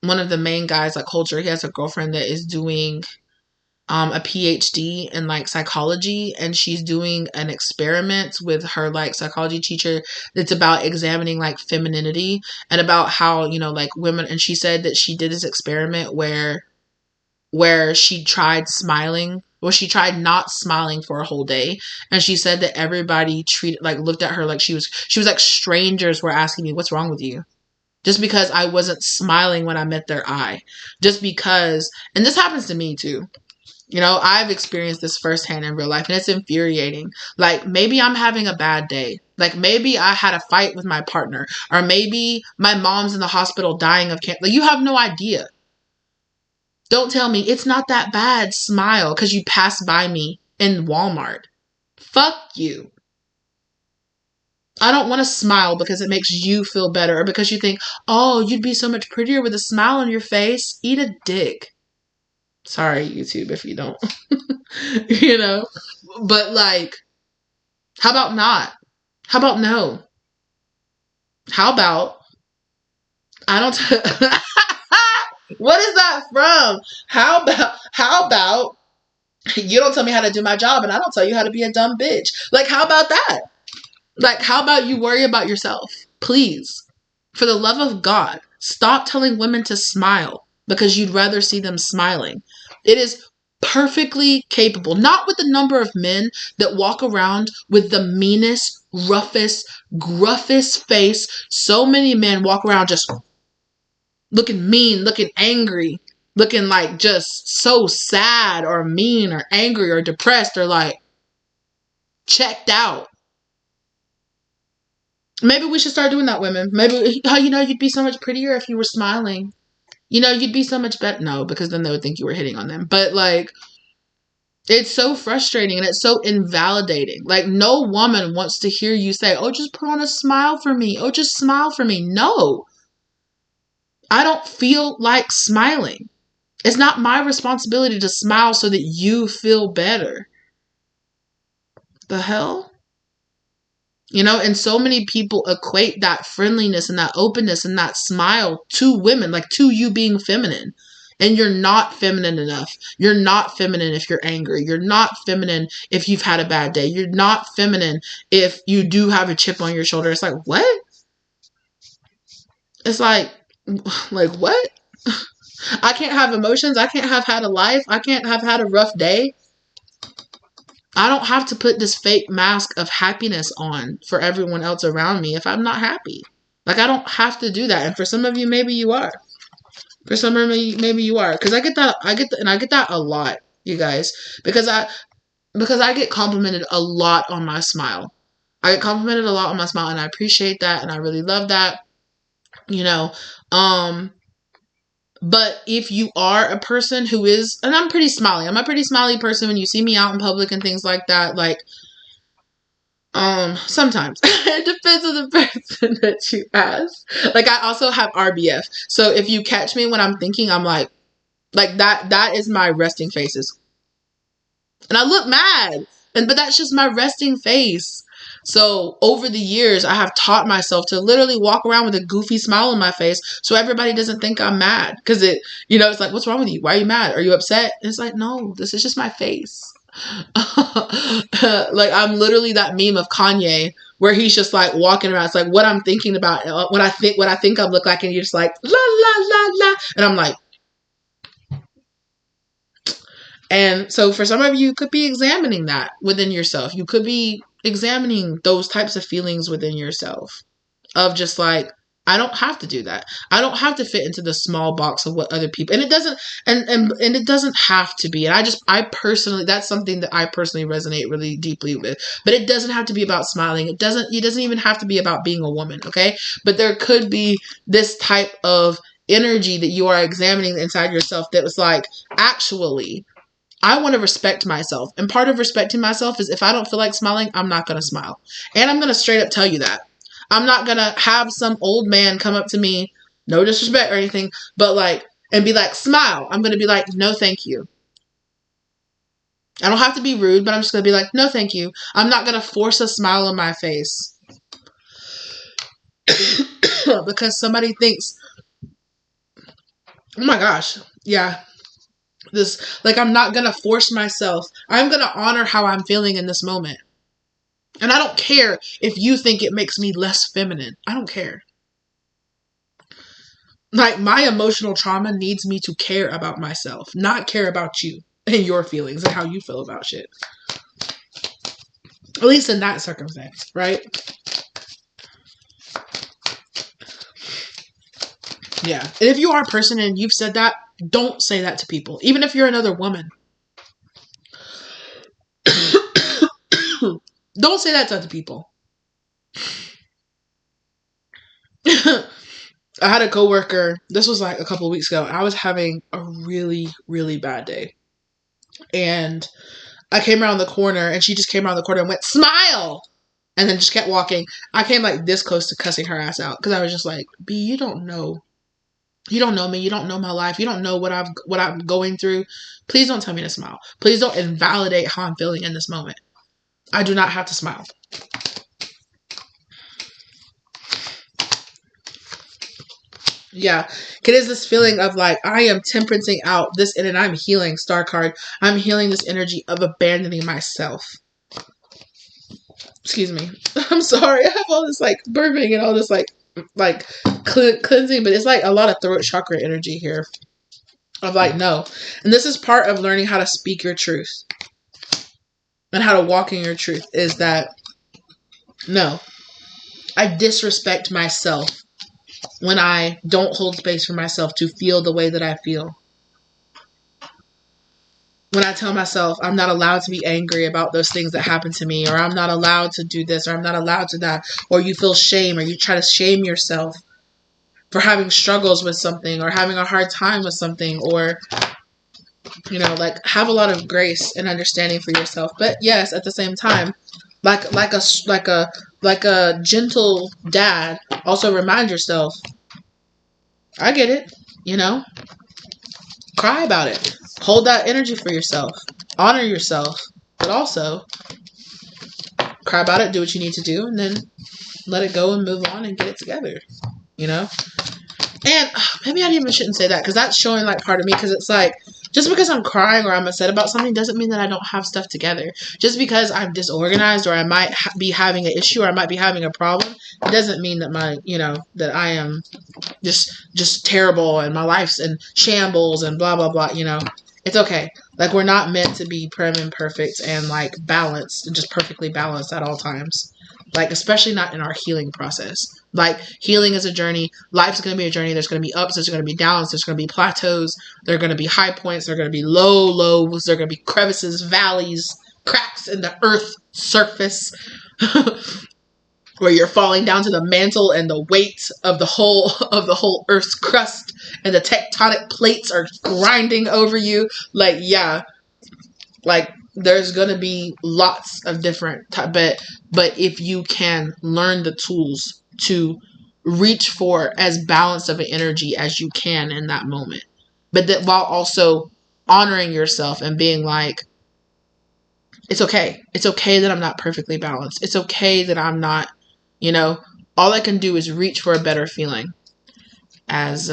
one of the main guys, like Culture, he has a girlfriend that is doing a PhD in like psychology, and she's doing an experiment with her like psychology teacher that's about examining like femininity and about how, like women, and she said that she did this experiment where she tried smiling. Well, she tried not smiling for a whole day, and she said that everybody looked at her like she was like strangers were asking me, what's wrong with you? Just because I wasn't smiling when I met their eye. Just because, and this happens to me too. I've experienced this firsthand in real life, and it's infuriating. Like, maybe I'm having a bad day. Like, maybe I had a fight with my partner, or maybe my mom's in the hospital dying of cancer. Like, you have no idea. Don't tell me it's not that bad. Smile because you passed by me in Walmart. Fuck you. I don't want to smile because it makes you feel better, or because you think, oh, you'd be so much prettier with a smile on your face. Eat a dick. Sorry, YouTube, if you don't. You know? But like, how about not? How about no? How about I don't what is that from? How about you don't tell me how to do my job and I don't tell you how to be a dumb bitch? Like, how about that? Like, how about you worry about yourself? Please. For the love of God, stop telling women to smile because you'd rather see them smiling. It is perfectly capable, not with the number of men that walk around with the meanest, roughest, gruffest face. So many men walk around just looking mean, looking angry, looking like just so sad or mean or angry or depressed or like checked out. Maybe we should start doing that, women. Maybe, you'd be so much prettier if you were smiling. You'd be so much better. No, because then they would think you were hitting on them. But like, it's so frustrating and it's so invalidating. Like, no woman wants to hear you say, oh, just put on a smile for me. Oh, just smile for me. No. I don't feel like smiling. It's not my responsibility to smile so that you feel better. The hell? And so many people equate that friendliness and that openness and that smile to women, like to you being feminine. And you're not feminine enough. You're not feminine if you're angry. You're not feminine if you've had a bad day. You're not feminine if you do have a chip on your shoulder. It's like, what? It's like what? I can't have emotions. I can't have had a life. I can't have had a rough day. I don't have to put this fake mask of happiness on for everyone else around me if I'm not happy. Like, I don't have to do that. And for some of you, maybe you are. For some of you, maybe you are. Because I get that a lot, you guys. Because I get complimented a lot on my smile. I get complimented a lot on my smile, and I appreciate that, and I really love that. But if you are a person who is, and I'm pretty smiley. I'm a pretty smiley person when you see me out in public and things like that. Like, sometimes it depends on the person that you ask. Like, I also have RBF. So if you catch me when I'm thinking, I'm like that is my resting faces. And I look mad, but that's just my resting face. So over the years, I have taught myself to literally walk around with a goofy smile on my face so everybody doesn't think I'm mad. Because it's like, what's wrong with you? Why are you mad? Are you upset? And it's like, no, this is just my face. Like, I'm literally that meme of Kanye where he's just like walking around. It's like what I'm thinking about, what I think I look like. And you're just like, la, la, la, la. And I'm like, and so for some of you could be examining that within yourself. You could be examining those types of feelings within yourself of just like, I don't have to do that. I don't have to fit into the small box of what other people, and it doesn't, and it doesn't have to be. And I personally, that's something that I personally resonate really deeply with, but it doesn't have to be about smiling. It doesn't even have to be about being a woman. Okay. But there could be this type of energy that you are examining inside yourself that was like, actually, I want to respect myself. And part of respecting myself is if I don't feel like smiling, I'm not going to smile. And I'm going to straight up tell you that. I'm not going to have some old man come up to me, no disrespect or anything, but like, and be like, smile. I'm going to be like, no, thank you. I don't have to be rude, but I'm just going to be like, no, thank you. I'm not going to force a smile on my face because somebody thinks, oh my gosh, yeah. I'm not going to force myself. I'm going to honor how I'm feeling in this moment. And I don't care if you think it makes me less feminine. I don't care. Like, my emotional trauma needs me to care about myself, not care about you and your feelings and how you feel about shit. At least in that circumstance, right? Yeah. And if you are a person and you've said that, don't say that to people. Even if you're another woman. Don't say that to other people. I had a coworker, this was like a couple of weeks ago. I was having a really, really bad day. And I came around the corner and she just came around the corner and went, smile! And then just kept walking. I came like this close to cussing her ass out because I was just like, B, you don't know You don't know me. You don't know my life. You don't know what I'm going through. Please don't tell me to smile. Please don't invalidate how I'm feeling in this moment. I do not have to smile. Yeah, it is this feeling of like I am temperancing out this and I'm healing, star card. I'm healing this energy of abandoning myself. Excuse me. I'm sorry. I have all this like burping and all this like cleansing, but it's like a lot of throat chakra energy here. Of like no, and this is part of learning how to speak your truth and how to walk in your truth. Is that no, I disrespect myself when I don't hold space for myself to feel the way that I feel. When I tell myself I'm not allowed to be angry about those things that happen to me, or I'm not allowed to do this, or I'm not allowed to that, or you feel shame, or you try to shame yourself for having struggles with something, or having a hard time with something, or, you know, like have a lot of grace and understanding for yourself. But yes, at the same time, like a gentle dad, also remind yourself, I get it, you know, cry about it. Hold that energy for yourself. Honor yourself. But also, cry about it, do what you need to do, and then let it go and move on and get it together. You know? And maybe I even shouldn't say that, because that's showing like part of me, because it's like, just because I'm crying or I'm upset about something doesn't mean that I don't have stuff together. Just because I'm disorganized, or I might be having an issue, or I might be having a problem, it doesn't mean that that I am just terrible and my life's in shambles and blah blah blah. It's okay. Like, we're not meant to be prim and perfect and like balanced and just perfectly balanced at all times. Like, especially not in our healing process. Like, healing is a journey. Life's going to be a journey. There's going to be ups. There's going to be downs. There's going to be plateaus. There are going to be high points. There are going to be lows. There are going to be crevices, valleys, cracks in the earth surface. Where you're falling down to the mantle and the weight of the whole Earth's crust, and the tectonic plates are grinding over you. Like, yeah, like there's gonna be lots of different but if you can learn the tools to reach for as balanced of an energy as you can in that moment, but that while also honoring yourself and being like, it's okay. It's okay that I'm not perfectly balanced. It's okay that I'm not. All I can do is reach for a better feeling, as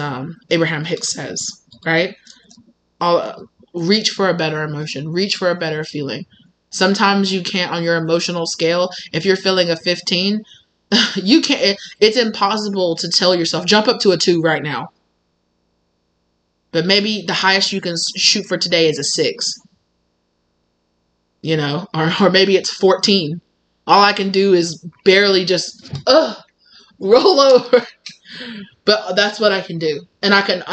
Abraham Hicks says, right? Reach for a better emotion, reach for a better feeling. Sometimes you can't, on your emotional scale, if you're feeling a 15, you can't, it's impossible to tell yourself, jump up to a 2 right now. But maybe the highest you can shoot for today is a 6, or maybe it's 14. All I can do is barely just roll over. But that's what I can do. And I can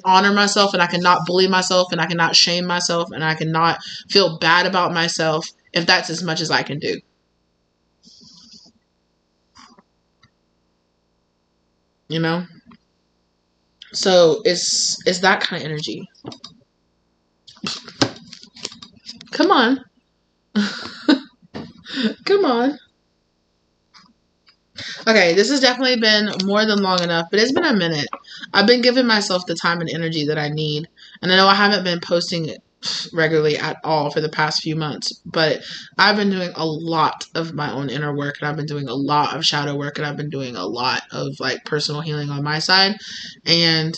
honor myself, and I cannot bully myself, and I cannot shame myself, and I cannot feel bad about myself if that's as much as I can do. So it's that kind of energy. Come on. Come on. Okay, this has definitely been more than long enough, but it's been a minute. I've been giving myself the time and energy that I need. And I know I haven't been posting it regularly at all for the past few months, but I've been doing a lot of my own inner work, and I've been doing a lot of shadow work, and I've been doing a lot of like personal healing on my side. And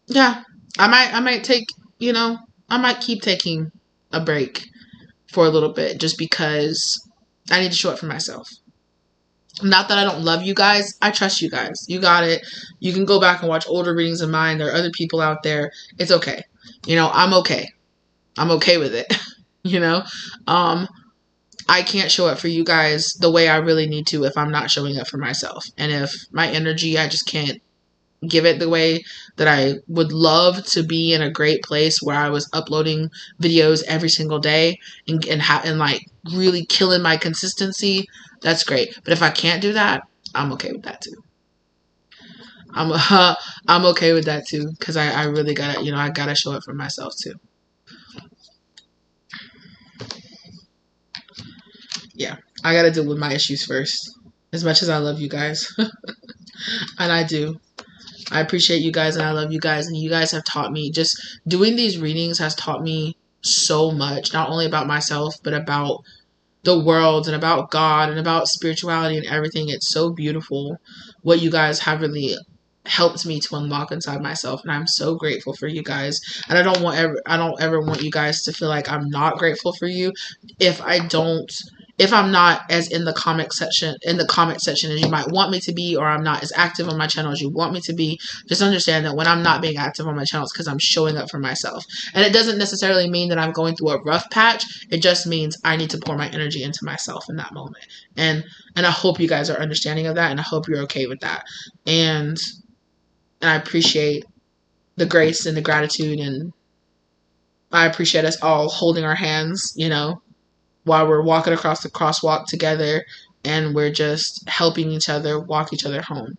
yeah, I might take, I might keep taking a break for a little bit, just because I need to show up for myself. Not that I don't love you guys. I trust you guys. You got it. You can go back and watch older readings of mine. There are other people out there. It's okay. I'm okay. I'm okay with it. I can't show up for you guys the way I really need to if I'm not showing up for myself. And if my energy, I just can't give it the way that I would love to be in a great place where I was uploading videos every single day and like really killing my consistency. That's great. But if I can't do that, I'm okay with that too. I'm okay with that too, because I really gotta, I gotta show up for myself too. Yeah, I gotta deal with my issues first. As much as I love you guys, and I do. I appreciate you guys and I love you guys. And you guys have taught me, just doing these readings has taught me so much, not only about myself, but about the world and about God and about spirituality and everything. It's so beautiful what you guys have really helped me to unlock inside myself, and I'm so grateful for you guys. And I don't ever want you guys to feel like I'm not grateful for you if I'm not as in the comment section as you might want me to be, or I'm not as active on my channel as you want me to be. Just understand that when I'm not being active on my channel, it's because I'm showing up for myself. And it doesn't necessarily mean that I'm going through a rough patch. It just means I need to pour my energy into myself in that moment. And I hope you guys are understanding of that, and I hope you're okay with that. And I appreciate the grace and the gratitude, and I appreciate us all holding our hands, while we're walking across the crosswalk together, and we're just helping each other walk each other home,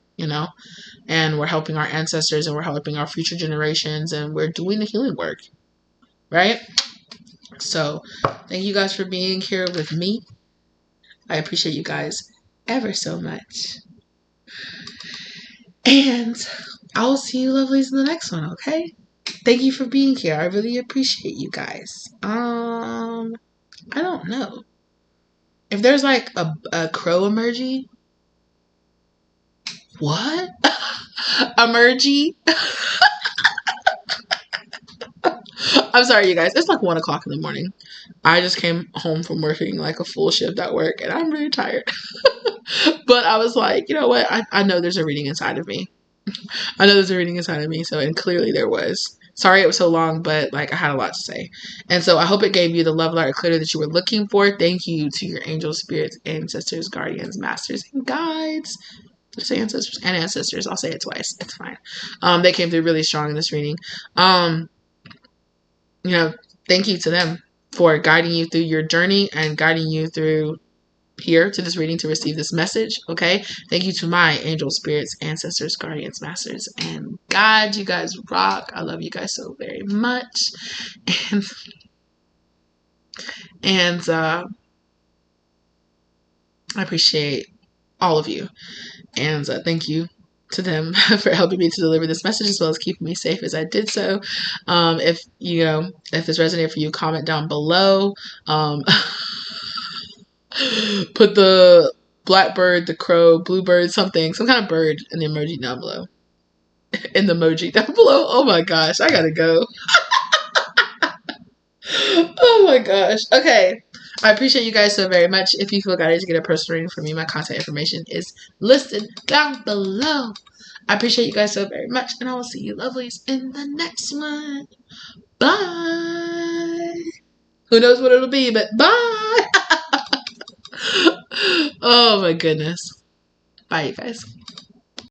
and we're helping our ancestors, and we're helping our future generations, and we're doing the healing work, right? So thank you guys for being here with me. I appreciate you guys ever so much. And I'll see you lovelies in the next one, okay? Thank you for being here. I really appreciate you guys. I don't know. If there's like a crow emoji. What? Emoji? I'm sorry, you guys. It's like 1 o'clock in the morning. I just came home from working like a full shift at work, and I'm really tired. But I was like, you know what? I know there's a reading inside of me. So, and clearly there was. Sorry it was so long, but like I had a lot to say. And so I hope it gave you the love light clear that you were looking for. Thank you to your angels, spirits, ancestors, guardians, masters, and guides. Did I say ancestors? And ancestors. I'll say it twice. It's fine. They came through really strong in this reading. Thank you to them for guiding you through your journey and guiding you through here to this reading to receive this message. Okay. Thank you to my angel, spirits, ancestors, guardians, masters, and guides. You guys rock. I love you guys so very much. And I appreciate all of you. And thank you to them for helping me to deliver this message, as well as keeping me safe as I did so. If this resonated for you, comment down below. Put the blackbird, the crow, bluebird, some kind of bird in the emoji down below. Oh my gosh, I gotta go. Oh my gosh. Okay. I appreciate you guys so very much. If you feel guided to get a personal reading from me, my contact information is listed down below. I appreciate you guys so very much, and I will see you lovelies in the next one. Bye. Who knows what it'll be, but bye. Oh my goodness. Bye, you guys.